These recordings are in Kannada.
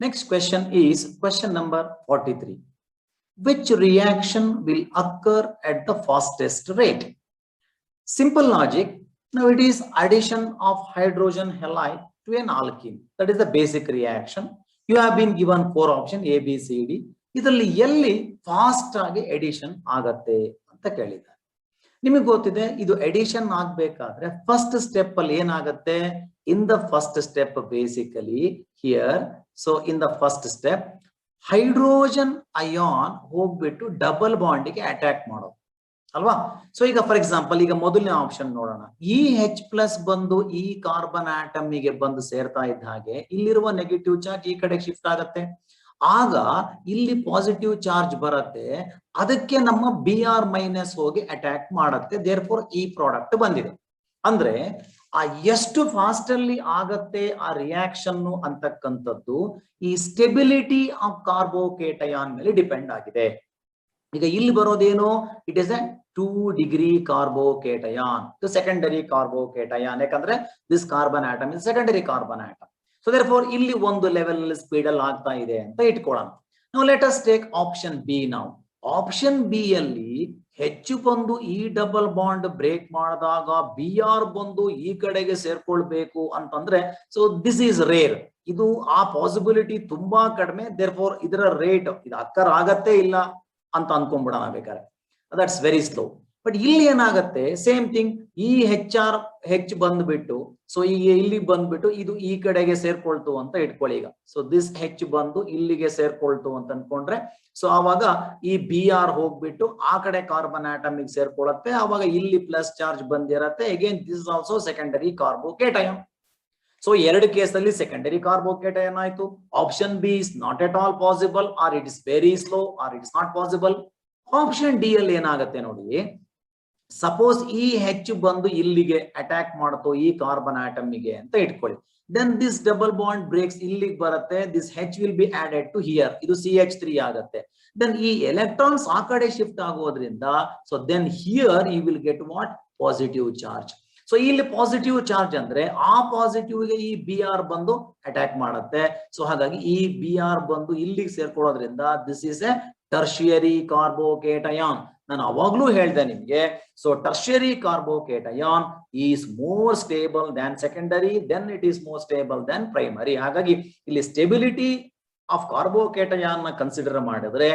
Next question is question number 43. Which reaction will occur at the fastest rate? Simple logic. Now it is addition of hydrogen halide to an alkene. That is the basic reaction. You have been given 4 options A, B, C, D. ಇದರಲ್ಲಿ ಎಲ್ಲಿ ಫಾಸ್ಟ್ ಆಗಿ ಎಡಿಷನ್ ಆಗತ್ತೆ ಅಂತ ಕೇಳಿದ್ದಾರೆ. ನಿಮಗೆ ಗೊತ್ತಿದೆ ಇದು ಎಡಿಷನ್ ಆಗಬೇಕಾದ್ರೆ ಫಸ್ಟ್ ಸ್ಟೆಪ್ ಅಲ್ಲಿ ಏನಾಗುತ್ತೆ? In the first step basically here, so in the first step hydrogen ion ಹೋಗ್ಬಿಟ್ಟು ಡಬಲ್ ಬಾಂಡಿಗೆ ಅಟ್ಯಾಕ್ ಮಾಡೋದು ಅಲ್ವಾ? ಸೊ ಈಗ ಫಾರ್ ಎಕ್ಸಾಂಪಲ್ ಈಗ ಮೊದಲನೇ ಆಪ್ಷನ್ ನೋಡೋಣ. ಈ H+ ಬಂದು ಈ ಕಾರ್ಬನ್ ಆಟಮಿಗೆ ಬಂದು ಸೇರ್ತಾ ಇದ್ದ ಹಾಗೆ ಇಲ್ಲಿರುವ ನೆಗೆಟಿವ್ ಚಾರ್ಜ್ ಈ ಕಡೆ ಶಿಫ್ಟ್ ಆಗತ್ತೆ. ಆಗ ಇಲ್ಲಿ ಪಾಸಿಟಿವ್ ಚಾರ್ಜ್ ಬರುತ್ತೆ, ಅದಕ್ಕೆ ನಮ್ಮ Br- ಹೋಗಿ ಅಟ್ಯಾಕ್ ಮಾಡುತ್ತೆ. ದೇರ್ ಫೋರ್ ಈ ಪ್ರಾಡಕ್ಟ್ ಬಂದಿದೆ. ಅಂದ್ರೆ ಆ ಎಷ್ಟು ಫಾಸ್ಟ್ ಅಲ್ಲಿ ಆಗತ್ತೆ ಆ ರಿಯಾಕ್ಷನ್ ಅಂತಕ್ಕಂಥದ್ದು ಈ ಸ್ಟೆಬಿಲಿಟಿ ಆಫ್ ಕಾರ್ಬೋಕೇಟಯಾನ್ ಮೇಲೆ ಡಿಪೆಂಡ್ ಆಗಿದೆ. ಈಗ ಇಲ್ಲಿ ಬರೋದೇನು? It is a 2 degree carbocation, secondary carbocation. ಯಾಕಂದ್ರೆ this carbon atom is secondary carbon atom. So therefore ಒಂದು ಲೆವೆಲ್ ಸ್ಪೀಡ್ ಅಲ್ಲಿ ಆಗ್ತಾ ಇದೆ ಅಂತ ಇಟ್ಕೊಳ್ಳೋಣ. ನಾವು let us take option B. ನಾವು ಆಪ್ಷನ್ ಬಿ ಅಲ್ಲಿ ಹೆಚ್ಚು ಬಂದು ಈ ಡಬಲ್ ಬಾಂಡ್ ಬ್ರೇಕ್ ಮಾಡಿದಾಗ Br ಬಂದು ಈ ಕಡೆಗೆ ಸೇರ್ಕೊಳ್ಬೇಕು ಅಂತಂದ್ರೆ ಸೊ ದಿಸ್ ಈಸ್ ರೇರ್. ಇದು ಆ ಪಾಸಿಬಿಲಿಟಿ ತುಂಬಾ ಕಡಿಮೆ. ದೇರ್ ಫೋರ್ ಇದರ ರೇಟ್ ಇದು ಅಕ್ಕರ್ ಆಗತ್ತೆ ಇಲ್ಲ ಅಂತ ಅನ್ಕೊಂಡ್ಬಿಡೋಣ ಬೇಕಾದ್ರೆ. That's very slow. ಬಟ್ ಇಲ್ಲಿ ಏನಾಗತ್ತೆ? ಸೇಮ್ ಥಿಂಗ್, ಈ ಹೆಚ್ಚ್ ಬಂದ್ಬಿಟ್ಟು ಸೊ ಈಗ ಇಲ್ಲಿ ಬಂದ್ಬಿಟ್ಟು ಇದು ಈ ಕಡೆಗೆ ಸೇರ್ಕೊಳ್ತು ಅಂತ ಇಟ್ಕೊಳ್ಳಿ. ಈಗ ಸೊ ದಿಸ್ ಹೆಚ್ಚ್ ಬಂದು ಇಲ್ಲಿಗೆ ಸೇರ್ಕೊಳ್ತು ಅಂತ ಅನ್ಕೊಂಡ್ರೆ ಸೊ ಆವಾಗ ಈ Br ಹೋಗ್ಬಿಟ್ಟು ಆ ಕಡೆ ಕಾರ್ಬನ್ ಆಟಮಿಗೆ ಸೇರ್ಕೊಳ್ಳುತ್ತೆ. ಆವಾಗ ಇಲ್ಲಿ ಪ್ಲಸ್ ಚಾರ್ಜ್ ಬಂದಿರತ್ತೆ. Again this is also secondary carbocation. So ಎರಡು ಕೇಸಲ್ಲಿ ಸೆಕೆಂಡರಿ ಕಾರ್ಬೋಕೇಟಯಾನ್ ಆಯ್ತು. Option B is not at all possible, or it is very slow, or it is not possible. Option D ಅಲ್ಲಿ ಏನಾಗುತ್ತೆ ನೋಡಿ. ಸಪೋಸ್ ಈ ಹೆಚ್ಚು ಬಂದು ಇಲ್ಲಿಗೆ ಅಟ್ಯಾಕ್ ಮಾಡ್ತು ಈ ಕಾರ್ಬನ್ ಆಟಮಿಗೆ ಅಂತ ಇಟ್ಕೊಳ್ಳಿ. Then this double bond breaks ಇಲ್ಲಿಗೆ ಬರುತ್ತೆ. This H will be added to here. ಇದು CH3 ಆಗುತ್ತೆ. ದೆನ್ ಈ ಎಲೆಕ್ಟ್ರಾನ್ಸ್ ಆ ಕಡೆ ಶಿಫ್ಟ್ ಆಗೋದ್ರಿಂದ so then here you will get what? Positive charge. So ಇಲ್ಲಿ ಪಾಸಿಟಿವ್ ಚಾರ್ಜ್ ಅಂದ್ರೆ ಆ ಪಾಸಿಟಿವ್ ಗೆ ಈ Br ಬಂದು ಅಟ್ಯಾಕ್ ಮಾಡುತ್ತೆ. ಸೊ ಹಾಗಾಗಿ ಈ Br ಬಂದು ಇಲ್ಲಿಗೆ ಸೇರ್ಕೊಳ್ಳೋದ್ರಿಂದ this is a tertiary carbocation. ನಾನು ಅವಾಗ್ಲೂ ಹೇಳ್ದೆ ನಿಮ್ಗೆ. So tertiary carbocation is more stable than secondary, then it is more stable than primary. ಹಾಗಾಗಿ ಇಲ್ಲಿ ಸ್ಟೆಬಿಲಿಟಿ ಆಫ್ ಕಾರ್ಬೋಕೇಟಯಾನ್ ನ ಕನ್ಸಿಡರ್ ಮಾಡಿದ್ರೆ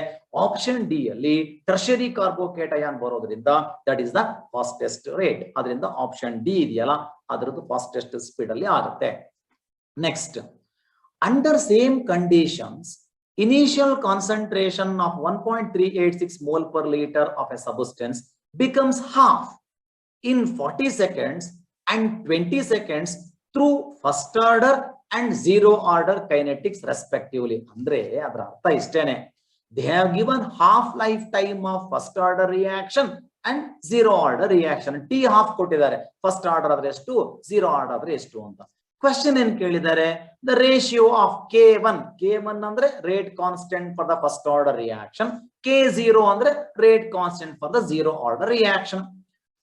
ಆಪ್ಷನ್ ಡಿ ಅಲ್ಲಿ ಟರ್ಷಿಯರಿ ಕಾರ್ಬೋಕೇಟಯಾನ್ ಬರೋದ್ರಿಂದ that is the fastest rate. ಅದರಿಂದ ಆಪ್ಷನ್ ಡಿ ಇದೆಯಲ್ಲ ಅದರದ್ದು ಫಾಸ್ಟೆಸ್ಟ್ ಸ್ಪೀಡ್ ಅಲ್ಲಿ ಆಗುತ್ತೆ. Next, under same conditions initial concentration of 1.386 mole per liter of a substance becomes half in 40 seconds and 20 seconds through first order and zero order kinetics respectively. Andre adra artha ishtene, they have given half lifetime of first order reaction and zero order reaction. T half ಕೊಟ್ಟಿದ್ದಾರೆ. ಫಸ್ಟ್ ಆರ್ಡರ್ ಆದ್ರೆ ಎಷ್ಟು, zero ಆರ್ಡರ್ ಆದ್ರೆ ಎಷ್ಟು ಅಂತ. ಕ್ವೆಶ್ಚನ್ ಏನ್ ಕೇಳಿದ್ದಾರೆ? ದ ರೇಷಿಯೋ ಆಫ್ K1 ಅಂದ್ರೆ rate constant for the first order reaction, K0 ಅಂದ್ರೆ rate constant for the zero order reaction.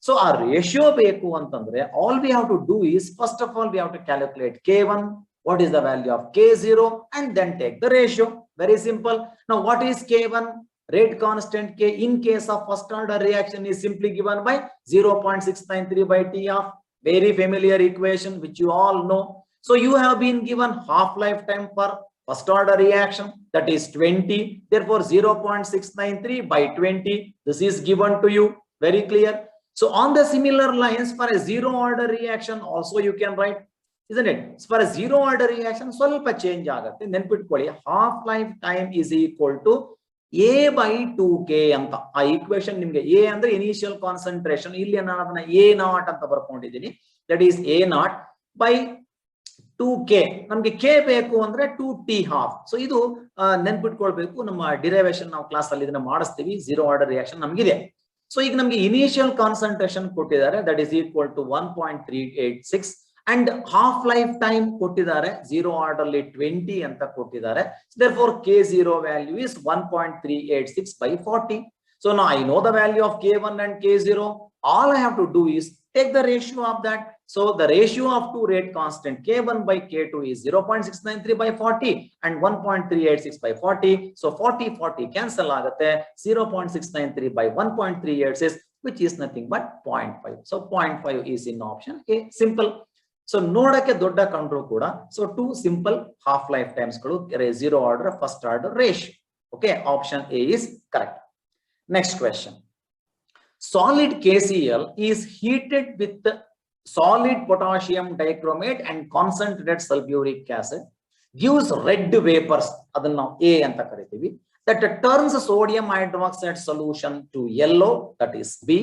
So ಆ ರೇಷಿಯೋ ಬೇಕು ಅಂತಂದ್ರೆ all we have to do is first of all we have to calculate K1, what is the value of K0 and then take the ratio. Very simple. Now what is K1? Rate constant K in case of first order reaction is simply given by 0.693 by T of very familiar equation which you all know. So you have been given half lifetime for first order reaction, that is 20. Therefore 0.693 by 20, this is given to you. Very clear. So on the similar lines for a zero order reaction also you can write, isn't it? So for a zero order reaction ಸ್ವಲ್ಪ change ಆಗುತ್ತೆ. ನೆನ್ಪಿಟ್ಕೊಳ್ಳಿ, half lifetime is equal to A by 2K ಅಂತ. ಆ ಈಕ್ವೇಶನ್ ನಿಮ್ಗೆ A ಅಂದ್ರೆ ಇನಿಷಿಯಲ್ ಕಾನ್ಸಂಟ್ರೇಷನ್, ಇಲ್ಲಿ ನಾನು ಅದನ್ನ A0 ಅಂತ ಬರ್ಕೊಂಡಿದ್ದೀನಿ. That is A0 by 2K. ನಮ್ಗೆ K ಬೇಕು ಅಂದ್ರೆ 2T half. ಸೊ ಇದು ನೆನ್ಪಿಟ್ಕೊಳ್ಬೇಕು. ನಮ್ಮ ಡಿರೈವೇಶನ್ ನಾವು ಕ್ಲಾಸ್ ಅಲ್ಲಿ ಇದನ್ನ ಮಾಡಿಸ್ತೀವಿ. ಝೀರೋ ಆರ್ಡರ್ ರಿಯಾಕ್ಷನ್ ನಮ್ಗಿದೆ. ಸೊ ಈಗ ನಮ್ಗೆ ಇನಿಷಿಯಲ್ ಕಾನ್ಸಂಟ್ರೇಷನ್ ಕೊಟ್ಟಿದ್ದಾರೆ, that is equal to 1.386 and half life time ಕೊಟ್ಟಿದ್ದಾರೆ ಝೀರೋ ಆರ್ಡರ್ ಅಲ್ಲಿ 20 ಅಂತ ಕೊಟ್ಟಿದ್ದಾರೆ. therefore K0 value is 1.386 by 40. So now I know the value of K1 and K0. All I have to do is take the ratio of that. So the ratio of two rate constant K1 by K2 is 0.693 by 40 and 1.386 by 40. So 40 cancel agate, 0.693 by 1.386, which is nothing but 0.5. So 0.5 is in option A. Simple. So nodake dodda ಕಂಡ್ರು ಕೂಡ, so two simple half life times ಗಳು zero order first order ratio. Okay, option A is correct. Next question. Solid KCl is heated with solid potassium dichromate and concentrated sulfuric acid, gives red vapors, adannu ನಾವು A ಅಂತ ಕರಿತೀವಿ, that turns sodium hydroxide solution to yellow, that is B.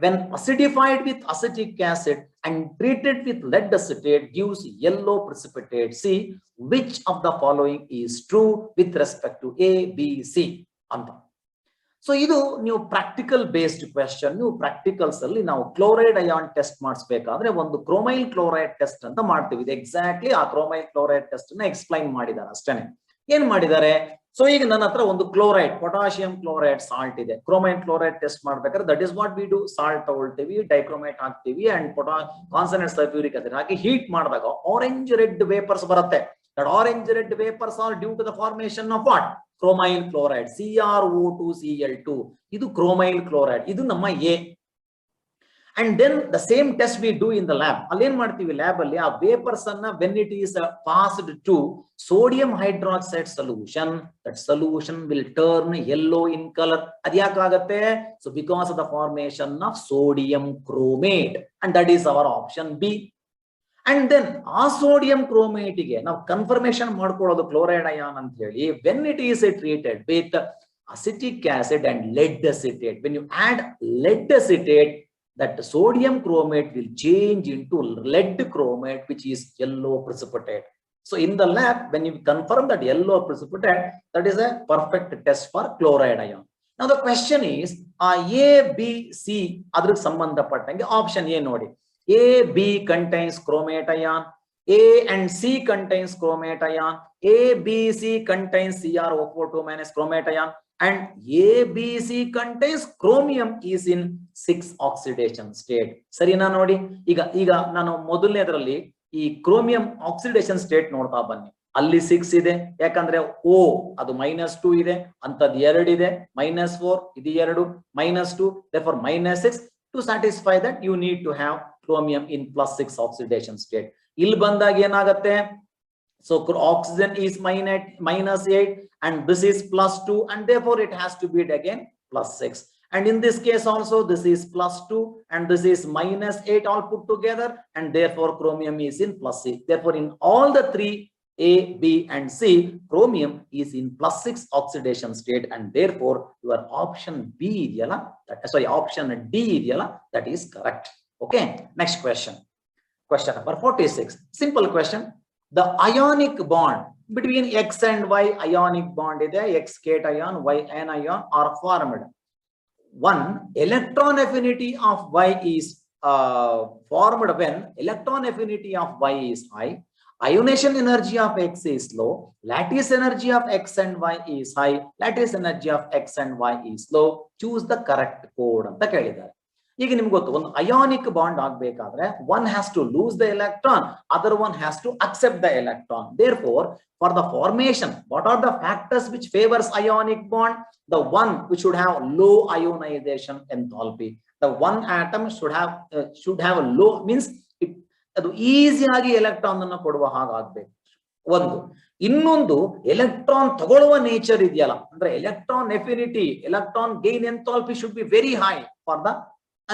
When acidified with acetic acid and treated with lead acetate, gives yellow precipitate C. Which of the following is true with respect to A, B, C? Anta. So idu new practical based question. New practicals alli now chloride ion test ಮಾಡಿಸಬೇಕಾದ್ರೆ ಒಂದು chromyl chloride test ಅಂತ ಮಾಡ್ತೀವಿ. ಇದು ಎಕ್ಸಾಕ್ಟ್ಲಿ ಆ chromyl chloride test ಅನ್ನು ಎಕ್ಸ್ಪ್ಲೈನ್ ಮಾಡಿದ್ದಾರೆ ಅಷ್ಟೇನೆ. ಏನು ಮಾಡಿದ್ದಾರೆ? ಸೊ ಈಗ ನನ್ನ ಹತ್ರ ಒಂದು ಕ್ಲೋರೈಡ್, ಪೊಟಾಷಿಯಂ ಕ್ಲೋರೈಡ್ ಸಾಲ್ಟ್ ಇದೆ. ಕ್ರೋಮೈಲ್ ಕ್ಲೋರೈಡ್ ಟೆಸ್ಟ್ ಮಾಡ್ಬೇಕಾದ್ರೆ that is what we do, salt ತಗೊಳ್ತೀವಿ, ಡೈಕ್ರೋಮೇಟ್ ಹಾಕ್ತೀವಿ ಅಂಡ್ ಕಾನ್ಸಂಟ್ರೇಟ್ ಸಲ್ಫ್ಯೂರಿಕ್ ಆಸಿಡ್ ಹಾಕಿ ಹೀಟ್ ಮಾಡಿದಾಗ ಆರೆಂಜ್ ರೆಡ್ ವೇಪರ್ಸ್ ಬರುತ್ತೆ. That orange red vapours are due to the formation of what? Chromyl chloride, CrO2Cl2. ಇದು ಕ್ರೋಮೈಲ್ ಕ್ಲೋರೈಡ್, ಇದು ನಮ್ಮ A. And then the same test we do in the lab. Allen ಮಾಡ್ತೀವಿ ಲ್ಯಾಬ್ ಅಲ್ಲಿ ಆ ವೇಪರ್ಸ್ ಅನ್ನ when it is passed to sodium hydroxide solution, that solution will turn yellow in color. ಅದ್ಯಾಕಾಗತ್ತೆ? So because of the formation of sodium chromate, and that is our option B. And then ಆ sodium chromate ಗೆ ನಾವು ಕನ್ಫರ್ಮೇಶನ್ ಮಾಡ್ಕೊಳ್ಳೋದು ಕ್ಲೋರೈಡ್ ಅಯಾನ್ ಅಂತ ಹೇಳಿ, when it is treated with acetic acid and lead acetate. When you add lead acetate, that sodium chromate will change into lead chromate, which is yellow precipitate. So in the lab, when you confirm that yellow precipitate, that is a perfect test for chloride ion. Now the question is, A, B, C adruk sambandhapattange option A nodi. A, B contains chromate ion, A and C contains chromate ion, A, B, C contains CrO2 minus chromate ion, and ABC contains chromium is in 6 oxidation state. ಸರಿನಾ ನೋಡಿ? ಈಗ ನಾನು ಮೊದಲನೇದರಲ್ಲಿ ಈ ಕ್ರೋಮಿಯಂ ಆಕ್ಸಿಡೇಷನ್ ಸ್ಟೇಟ್ ನೋಡ್ತಾ ಬನ್ನಿ. ಅಲ್ಲಿ 6 ಇದೆ, ಯಾಕಂದ್ರೆ O ಅದು -2 ಇದೆ, ಅಂತದ್ದು 2 ಇದೆ, -4 ಇದು 2, -2, therefore -6. To satisfy that you need to have chromium in +6 oxidation state. ಇಲ್ಲಿ ಬಂದಾಗ ಏನಾಗುತ್ತೆ? So oxygen is -8 and this is +2, and therefore it has to be again +6. And in this case also this is +2 and this is -8 all put together, and therefore chromium is in +6. Therefore in all the three A, B and C, chromium is in +6 oxidation state, and therefore your option B idiyala, option D idiyala, that is correct. Okay, next question. Question number 46. Simple question. The ionic bond between X and Y, ionic bond ide, X cation, Y anion are formed. One, electron affinity of Y is formed when electron affinity of Y is high, ionization energy of X is low, lattice energy of X and Y is high, lattice energy of X and Y is low. Choose the correct code anta kelidare. ಈಗ ನಿಮ್ಗೆ ಗೊತ್ತು, ಒಂದು ಅಯಾನಿಕ್ ಬಾಂಡ್ ಆಗ್ಬೇಕಾದ್ರೆ one has to lose the electron, other one has to accept the electron. Therefore, for the formation, what are the factors which favors ionic bond? The one which should have low ionization enthalpy. The one atom should have a low, means ಅದು ಈಸಿಯಾಗಿ ಎಲೆಕ್ಟ್ರಾನ್ ಅನ್ನು ಕೊಡುವ ಹಾಗಾಗ್ಬೇಕು. ಒಂದು. ಇನ್ನೊಂದು, ಎಲೆಕ್ಟ್ರಾನ್ ತಗೊಳ್ಳುವ ನೇಚರ್ ಇದೆಯಲ್ಲ, ಅಂದ್ರೆ electron affinity, electron gain enthalpy should be very high for the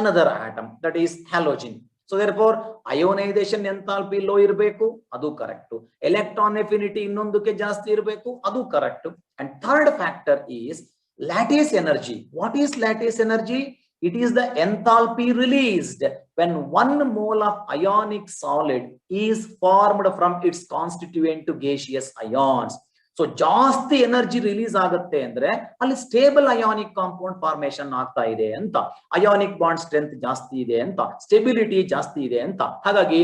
another atom, that is halogen. So therefore ionization enthalpy low irbeku, adu correct. Electron affinity innondukke jaasti irbeku, adu correct. And third factor is lattice energy. What is lattice energy? It is the enthalpy released when 1 mole of ionic solid is formed from its constituent gaseous ions. So ಜಾಸ್ತಿ ಎನರ್ಜಿ ರಿಲೀಸ್ ಆಗುತ್ತೆ ಅಂದ್ರೆ ಅಲ್ಲಿ ಸ್ಟೇಬಲ್ ಅಯಾನಿಕ್ ಕಾಂಪೌಂಡ್ ಫಾರ್ಮೇಶನ್ ಆಗ್ತಾ ಇದೆ ಅಂತ, ಅಯಾನಿಕ್ ಬಾಂಡ್ ಸ್ಟ್ರೆಂತ್ ಜಾಸ್ತಿ ಇದೆ ಅಂತ, ಸ್ಟೆಬಿಲಿಟಿ ಜಾಸ್ತಿ ಇದೆ ಅಂತ. ಹಾಗಾಗಿ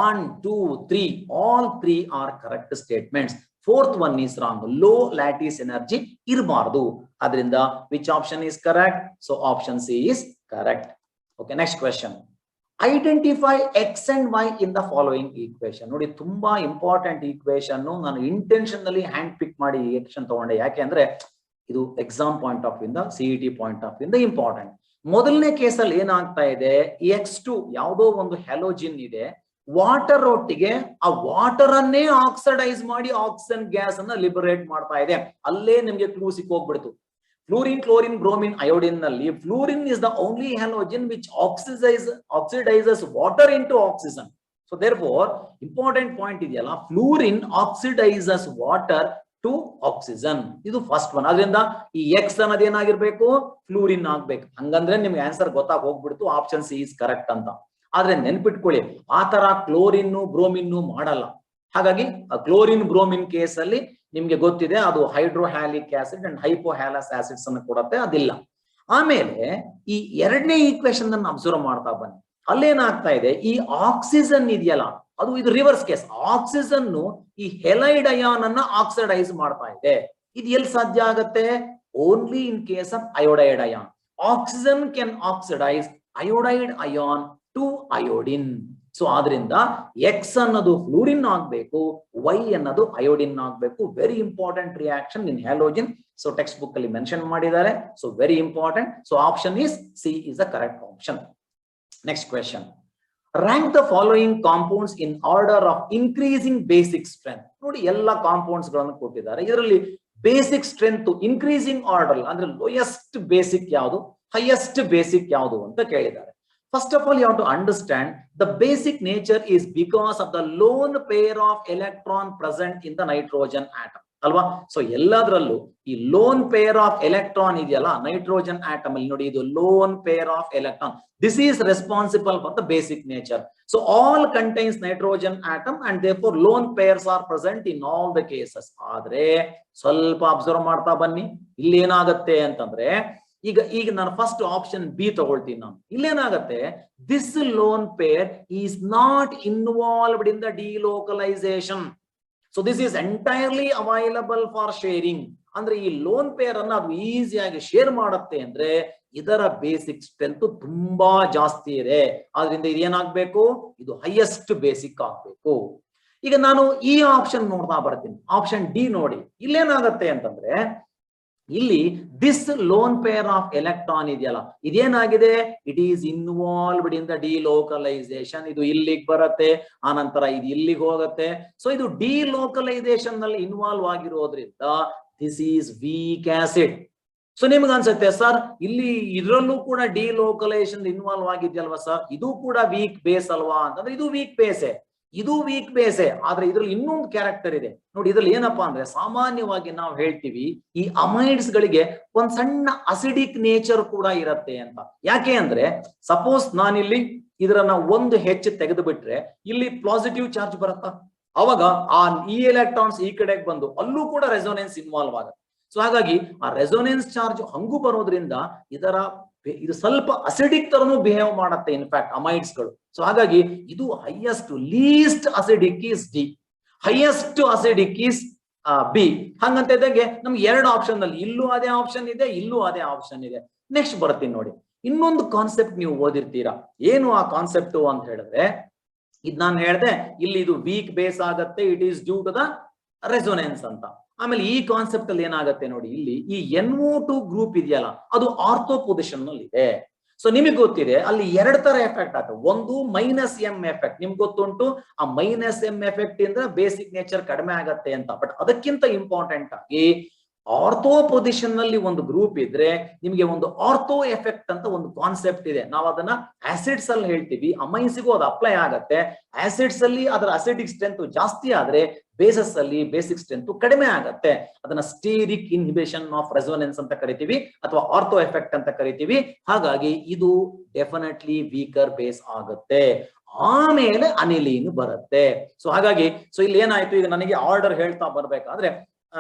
1, 2, 3 all 3 are correct statements. Fourth one is wrong. Low lattice energy ಇರಬಾರದು. ಅದರಿಂದ which option is correct? So option C is correct. Okay, next question. Identify X and Y in the following equation. ನೋಡಿ, ತುಂಬಾ ಇಂಪಾರ್ಟೆಂಟ್ ಈಕ್ವೇಶನ್. ನಾನು ಇಂಟೆನ್ಷನಲಿ ಹ್ಯಾಂಡ್ ಪಿಕ್ ಮಾಡಿ ಈ ಈಕ್ವೇಶನ್ ತಗೊಂಡೆ. ಯಾಕೆ ಅಂದ್ರೆ ಇದು ಎಕ್ಸಾಮ್ ಪಾಯಿಂಟ್ ಆಫ್ ಇಂದ, ಸಿಇಟಿ ಪಾಯಿಂಟ್ ಆಫ್ ಇಂದ ಇಂಪಾರ್ಟೆಂಟ್. ಮೊದಲನೇ ಕೇಸಲ್ಲಿ ಏನಾಗ್ತಾ ಇದೆ, X2 ಯಾವುದೋ ಒಂದು ಹ್ಯಾಲೋಜಿನ್ ಇದೆ, ವಾಟರ್ ಒಟ್ಟಿಗೆ ಆ ವಾಟರ್ ಅನ್ನೇ ಆಕ್ಸಿಡೈಸ್ ಮಾಡಿ ಆಕ್ಸಿಜನ್ ಗ್ಯಾಸ್ ಅನ್ನ ಲಿಬರೇಟ್ ಮಾಡ್ತಾ ಇದೆ. ಅಲ್ಲೇ ನಿಮ್ಗೆ ಕ್ಲೂ ಸಿಕ್ಕೋಗ್ಬಿಡ್ತು. ಫ್ಲೂರಿನ್, ಕ್ಲೋರಿನ್, ಬ್ರೋಮಿನ್, ಅಯೋಡಿನ್ ನಲ್ಲಿ fluorine is the only halogen which oxidises water into oxygen. So therefore important point ಇದೆಯಲ್ಲ, fluorine oxidises water to oxygen. ಇದು ಫಸ್ಟ್ ಒನ್. ಅದರಿಂದ ಈ ಎಕ್ಸ್ ಅನ್ನೋದು ಏನಾಗಿರ್ಬೇಕು, ಫ್ಲೂರಿನ್ ಆಗ್ಬೇಕು. ಹಂಗಂದ್ರೆ ನಿಮ್ಗೆ ಆನ್ಸರ್ ಗೊತ್ತಾಗ ಹೋಗ್ಬಿಡ್ತು, ಆಪ್ಷನ್ ಸಿ ಇಸ್ ಕರೆಕ್ಟ್ ಅಂತ. ಆದ್ರೆ ನೆನ್ಪಿಟ್ಕೊಳ್ಳಿ, ಆ ತರ ಕ್ಲೋರಿನ್ ಬ್ರೋಮಿನ್ ಮಾಡಲ್ಲ. ಹಾಗಾಗಿ ಕ್ಲೋರಿನ್ ಬ್ರೋಮಿನ್ ಕೇಸ್ ಅಲ್ಲಿ ನಿಮ್ಗೆ ಗೊತ್ತಿದೆ, ಅದು ಹೈಡ್ರೋಹ್ಯಾಲಿಕ್ ಆಸಿಡ್ ಅಂಡ್ ಹೈಪೋಹ್ಯಾಲಸ್ ಆಸಿಡ್ಸ್ ಅನ್ನು ಕೊಡುತ್ತೆ, ಅದಿಲ್ಲ. ಆಮೇಲೆ ಈ ಎರಡನೇ ಈಕ್ವೇಶನ್ ಅನ್ನು ಅಬ್ಸರ್ವ್ ಮಾಡ್ತಾ ಬನ್ನಿ. ಅಲ್ಲೇನಾಗ್ತಾ ಇದೆ, ಈ ಆಕ್ಸಿಜನ್ ಇದೆಯಲ್ಲ, ಅದು ಇದು ರಿವರ್ಸ್ ಕೇಸ್. ಆಕ್ಸಿಜನ್ ಈ ಹೆಲೈಡ್ ಅಯಾನ್ ಅನ್ನ ಆಕ್ಸಿಡೈಸ್ ಮಾಡ್ತಾ ಇದೆ. ಇದು ಎಲ್ಲಿ ಸಾಧ್ಯ ಆಗತ್ತೆ, only in case of iodide ion. Oxygen can oxidise iodide ion to iodine. So ಆದ್ರಿಂದ ಎಕ್ಸ್ ಅನ್ನೋದು ಫ್ಲೂರಿನ್ ಆಗ್ಬೇಕು, ವೈ ಅನ್ನೋದು ಅಯೋಡಿನ್ ಆಗ್ಬೇಕು. Very important reaction in halogen. So textbook ಅಲ್ಲಿ ಮೆನ್ಷನ್ ಮಾಡಿದ್ದಾರೆ. So very important. So option is C is the correct option. Next question, rank the following compounds in order of increasing basic strength. ನೋಡಿ, ಎಲ್ಲ ಕಾಂಪೌಂಡ್ಸ್ ಗಳನ್ನು ಕೊಟ್ಟಿದ್ದಾರೆ. ಇದರಲ್ಲಿ ಬೇಸಿಕ್ ಸ್ಟ್ರೆಂತ್ ಇನ್ಕ್ರೀಸಿಂಗ್ ಆರ್ಡರ್ ಅಂದ್ರೆ ಲೋಯೆಸ್ಟ್ ಬೇಸಿಕ್ ಯಾವುದು, ಹೈಯೆಸ್ಟ್ ಬೇಸಿಕ್ ಯಾವುದು ಅಂತ ಕೇಳಿದ್ದಾರೆ. First of all, you have to understand the basic nature is because of the lone pair of electron present in the nitrogen atom. ಅಲ್ವಾ? ಸೊ ಎಲ್ಲದರಲ್ಲೂ ಈ ಲೋನ್ ಪೇರ್ ಆಫ್ ಎಲೆಕ್ಟ್ರಾನ್ ಇದೆಯಲ್ಲ ನೈಟ್ರೋಜನ್ ಆಟಮ್ ಅಲ್ಲಿ, ನೋಡಿ ಇದು loan pair of electron. This is responsible for the basic nature. So all contains nitrogen atom and therefore loan pairs are present in all the cases. ಆದ್ರೆ ಸ್ವಲ್ಪ ಅಬ್ಸರ್ವ್ ಮಾಡ್ತಾ ಬನ್ನಿ, ಇಲ್ಲಿ ಏನಾಗುತ್ತೆ ಅಂತಂದ್ರೆ, ಈಗ ನಾನು ಫಸ್ಟ್ ಆಪ್ಷನ್ ಬಿ ತಗೊಳ್ತೀನಿ. ನಾನು ಇಲ್ಲೇನಾಗತ್ತೆ, this lone pair is not involved in the delocalisation. So this is entirely available for sharing. ಅಂದ್ರೆ ಈ ಲೋನ್ ಪೇರ್ ಅನ್ನ ಅದು ಈಸಿಯಾಗಿ ಶೇರ್ ಮಾಡುತ್ತೆ. ಅಂದ್ರೆ ಇದರ ಬೇಸಿಕ್ ಸ್ಟ್ರೆಂತ್ ತುಂಬಾ ಜಾಸ್ತಿ ಇದೆ. ಆದ್ರಿಂದ ಇದೇನಾಗ್ಬೇಕು, ಇದು ಹೈಯೆಸ್ಟ್ ಬೇಸಿಕ್ ಆಗ್ಬೇಕು. ಈಗ ನಾನು ಈ ಆಪ್ಷನ್ ನೋಡ್ತಾ ಬರ್ತೀನಿ. ಆಪ್ಷನ್ ಡಿ ನೋಡಿ, ಇಲ್ಲೇನಾಗತ್ತೆ ಅಂತಂದ್ರೆ, ಇಲ್ಲಿ this lone pair of electron ಇದೆಯಲ್ಲ, ಇದೇನಾಗಿದೆ, it is involved in the delocalisation. ಇದು ಇಲ್ಲಿಗೆ ಬರುತ್ತೆ, ಆನಂತರ ಇದು ಇಲ್ಲಿಗೆ ಹೋಗುತ್ತೆ. ಸೊ ಇದು ಡಿಲೋಕಲೈಸೇಷನ್ ನಲ್ಲಿ ಇನ್ವಾಲ್ವ್ ಆಗಿರೋದ್ರಿಂದ this is weak acid. So ನಿಮ್ಗೆ ಅನ್ಸುತ್ತೆ, ಸರ್ ಇಲ್ಲಿ ಇದ್ರಲ್ಲೂ ಕೂಡ ಡಿಲೋಕಲೈಸೇಷನ್ ಇನ್ವಾಲ್ವ್ ಆಗಿದೆಯಲ್ವಾ ಸರ್, ಇದು ಕೂಡ ವೀಕ್ ಬೇಸ್ ಅಲ್ವಾ ಅಂತಂದ್ರೆ, ಇದು ವೀಕ್ ಬೇಸೆ, ಇದು ವೀಕ್ ಬೇಸೆ. ಆದ್ರೆ ಇದ್ರಲ್ಲಿ ಇನ್ನೊಂದು ಕ್ಯಾರೆಕ್ಟರ್ ಇದೆ ನೋಡಿ. ಇದ್ರಲ್ಲಿ ಏನಪ್ಪಾ ಅಂದ್ರೆ, ಸಾಮಾನ್ಯವಾಗಿ ನಾವು ಹೇಳ್ತೀವಿ ಈ ಅಮೈಡ್ಸ್ ಗಳಿಗೆ ಒಂದ್ ಸಣ್ಣ ಅಸಿಡಿಕ್ ನೇಚರ್ ಕೂಡ ಇರತ್ತೆ ಅಂತ. ಯಾಕೆ ಅಂದ್ರೆ, ಸಪೋಸ್ ನಾನಿಲ್ಲಿ ಇದರನ್ನ ಒಂದು ಹೆಚ್ಚು ತೆಗೆದು ಬಿಟ್ರೆ ಇಲ್ಲಿ ಪಾಸಿಟಿವ್ ಚಾರ್ಜ್ ಬರುತ್ತಾ, ಅವಾಗ ಈ ಎಲೆಕ್ಟ್ರಾನ್ಸ್ ಈ ಕಡೆಗೆ ಬಂದು ಅಲ್ಲೂ ಕೂಡ ರೆಸೋನೆನ್ಸ್ ಇನ್ವಾಲ್ವ್ ಆಗುತ್ತೆ. ಸೊ ಹಾಗಾಗಿ ಆ ರೆಸೋನೆನ್ಸ್ ಚಾರ್ಜ್ ಹಂಗೂ ಬರೋದ್ರಿಂದ ಇದು ಸ್ವಲ್ಪ ಅಸಿಡಿಕ್ ತರನು ಬಿಹೇವ್ ಮಾಡುತ್ತೆ ಇನ್ಫ್ಯಾಕ್ಟ್ ಅಮೈಡ್ಸ್ ಗಳು. ಸೊ ಹಾಗಾಗಿ ಇದು highest, least acidic is D, highest acidic is B. ಹಂಗಂತ ಇದ್ದಂಗೆ ನಮ್ಗೆ ಎರಡು ಆಪ್ಷನ್ ಅಲ್ಲಿ ಇಲ್ಲೂ ಅದೇ ಆಪ್ಷನ್ ಇದೆ, ಇಲ್ಲೂ ಅದೇ ಆಪ್ಷನ್ ಇದೆ. ನೆಕ್ಸ್ಟ್ ಬರ್ತೀನಿ ನೋಡಿ, ಇನ್ನೊಂದು ಕಾನ್ಸೆಪ್ಟ್ ನೀವು ಓದಿರ್ತೀರಾ. ಏನು ಆ ಕಾನ್ಸೆಪ್ಟ್ ಅಂತ ಹೇಳಿದ್ರೆ, ಇದ್ ನಾನು ಹೇಳಿದೆ ಇಲ್ಲಿ ಇದು ವೀಕ್ ಬೇಸ್ ಆಗತ್ತೆ, it is due to the resonance ಅಂತ. ಆಮೇಲೆ ಈ ಕಾನ್ಸೆಪ್ಟ್ ಅಲ್ಲಿ ಏನಾಗುತ್ತೆ ನೋಡಿ, ಇಲ್ಲಿ ಈ NO2 ಗ್ರೂಪ್ ಇದೆಯಲ್ಲ, ಅದು ಆರ್ಥೋ ಪೊಸಿಷನ್ ನಲ್ಲಿ ಇದೆ. ಸೊ ನಿಮಗೆ ಗೊತ್ತಿದೆ ಅಲ್ಲಿ ಎರಡು ತರ ಎಫೆಕ್ಟ್ ಆಗ್ತದೆ. ಒಂದು -m ಎಫೆಕ್ಟ್, ನಿಮ್ಗೆ ಗೊತ್ತುಂಟು, ಆ -m ಎಫೆಕ್ಟ್ ಇಂದ ಬೇಸಿಕ್ ನೇಚರ್ ಕಡಿಮೆ ಆಗತ್ತೆ ಅಂತ. ಬಟ್ ಅದಕ್ಕಿಂತ ಇಂಪಾರ್ಟೆಂಟ್ ಆಗಿ ಆರ್ಥೋ ಪೊಸಿಷನ್ ನಲ್ಲಿ ಒಂದು ಗ್ರೂಪ್ ಇದ್ರೆ ನಿಮಗೆ ಒಂದು ಆರ್ಥೋ ಎಫೆಕ್ಟ್ ಅಂತ ಒಂದು ಕಾನ್ಸೆಪ್ಟ್ ಇದೆ. ನಾವು ಅದನ್ನ ಆಸಿಡ್ಸ್ ಅಲ್ಲಿ ಹೇಳ್ತೀವಿ, ಅಮೈನ್ಸಿಗೂ ಅದು ಅಪ್ಲೈ ಆಗತ್ತೆ. ಆಸಿಡ್ಸ್ ಅಲ್ಲಿ ಅದರ ಅಸಿಡಿಕ್ ಸ್ಟ್ರೆಂತ್ ಜಾಸ್ತಿ ಆದ್ರೆ ಬೇಸಸ್ ಅಲ್ಲಿ ಬೇಸಿಕ್ ಸ್ಟ್ರೆಂತ್ ಕಡಿಮೆ ಆಗತ್ತೆ. ಅದನ್ನ ಸ್ಟೀರಿಕ್ ಇನ್ಹಿಬಿಷನ್ ಆಫ್ ರೆಸೋನೆನ್ಸ್ ಅಂತ ಕರಿತೀವಿ, ಅಥವಾ ಆರ್ಥೋ ಎಫೆಕ್ಟ್ ಅಂತ ಕರಿತೀವಿ. ಹಾಗಾಗಿ ಇದು ಡೆಫಿನೆಟ್ಲಿ ವೀಕರ್ ಬೇಸ್ ಆಗುತ್ತೆ. ಆಮೇಲೆ ಅನಿಲೀನ್ ಬರುತ್ತೆ. ಸೊ ಹಾಗಾಗಿ ಇಲ್ಲಿ ಏನಾಯ್ತು, ಈಗ ನನಗೆ ಆರ್ಡರ್ ಹೇಳ್ತಾ ಬರ್ಬೇಕಾದ್ರೆ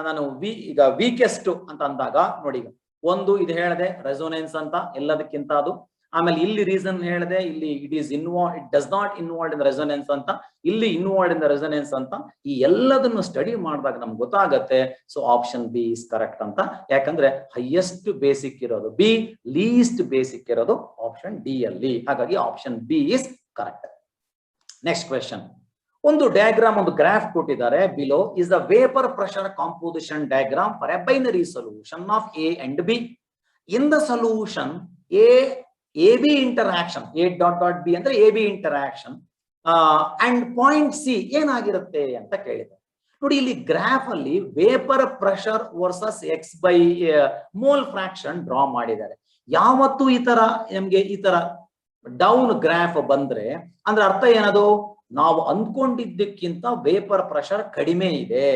ನಾನು ಈಗ ವೀಕೆಸ್ಟ್ ಅಂತ ಅಂದಾಗ ನೋಡಿ, ಈಗ ಒಂದು ಇದು ಹೇಳಿದೆ ರೆಸೋನೆನ್ಸ್ ಅಂತ ಎಲ್ಲದಕ್ಕಿಂತ ಅದು. ಆಮೇಲೆ ಇಲ್ಲಿ ರೀಸನ್ ಹೇಳಿದೆ, ಇಲ್ಲಿ it does not involve in resonance ಅಂತ, ಇಲ್ಲಿ ಇನ್ವಾಲ್ವ್ ಇನ್ ರೆಸೋನೆನ್ಸ್ ಅಂತ. ಈ ಎಲ್ಲದನ್ನು ಸ್ಟಡಿ ಮಾಡಿದಾಗ ನಮ್ಗೆ ಗೊತ್ತಾಗತ್ತೆ. So option B is correct ಅಂತ. ಯಾಕಂದ್ರೆ ಹೈಯೆಸ್ಟ್ ಬೇಸಿಕ್ ಇರೋದು ಬಿ, ಲೀಸ್ಟ್ ಬೇಸಿಕ್ ಇರೋದು ಆಪ್ಷನ್ ಡಿ ಅಲ್ಲಿ. ಹಾಗಾಗಿ option B is correct. Next question. ಒಂದು ಡಯಾಗ್ರಾಮ್, ಒಂದು ಗ್ರಾಫ್ ಕೊಟ್ಟಿದ್ದಾರೆ. Below is the vapour pressure composition diagram for a binary solution of A and B. In the solution AB interaction, A dot dot B ಅಂದ್ರೆ AB interaction and point C ಏನಾಗಿರುತ್ತೆ ಅಂತ ಕೇಳಿದೆ. ನೋಡಿ, ಇಲ್ಲಿ ಗ್ರಾಫ್ ಅಲ್ಲಿ vapour pressure versus X by mole fraction draw ಮಾಡಿದ್ದಾರೆ. ಯಾವತ್ತು ಈ ತರ ನಮ್ಗೆ ಈ ತರ ಡೌನ್ ಗ್ರಾಫ್ ಬಂದ್ರೆ ಅಂದ್ರೆ ಅರ್ಥ ಏನದು, ನಾವು ಅಂದ್ಕೊಂಡಿದ್ದಕ್ಕಿಂತ ವೇಪರ್ ಪ್ರೆಷರ್ ಕಡಿಮೆ ಇದೆ.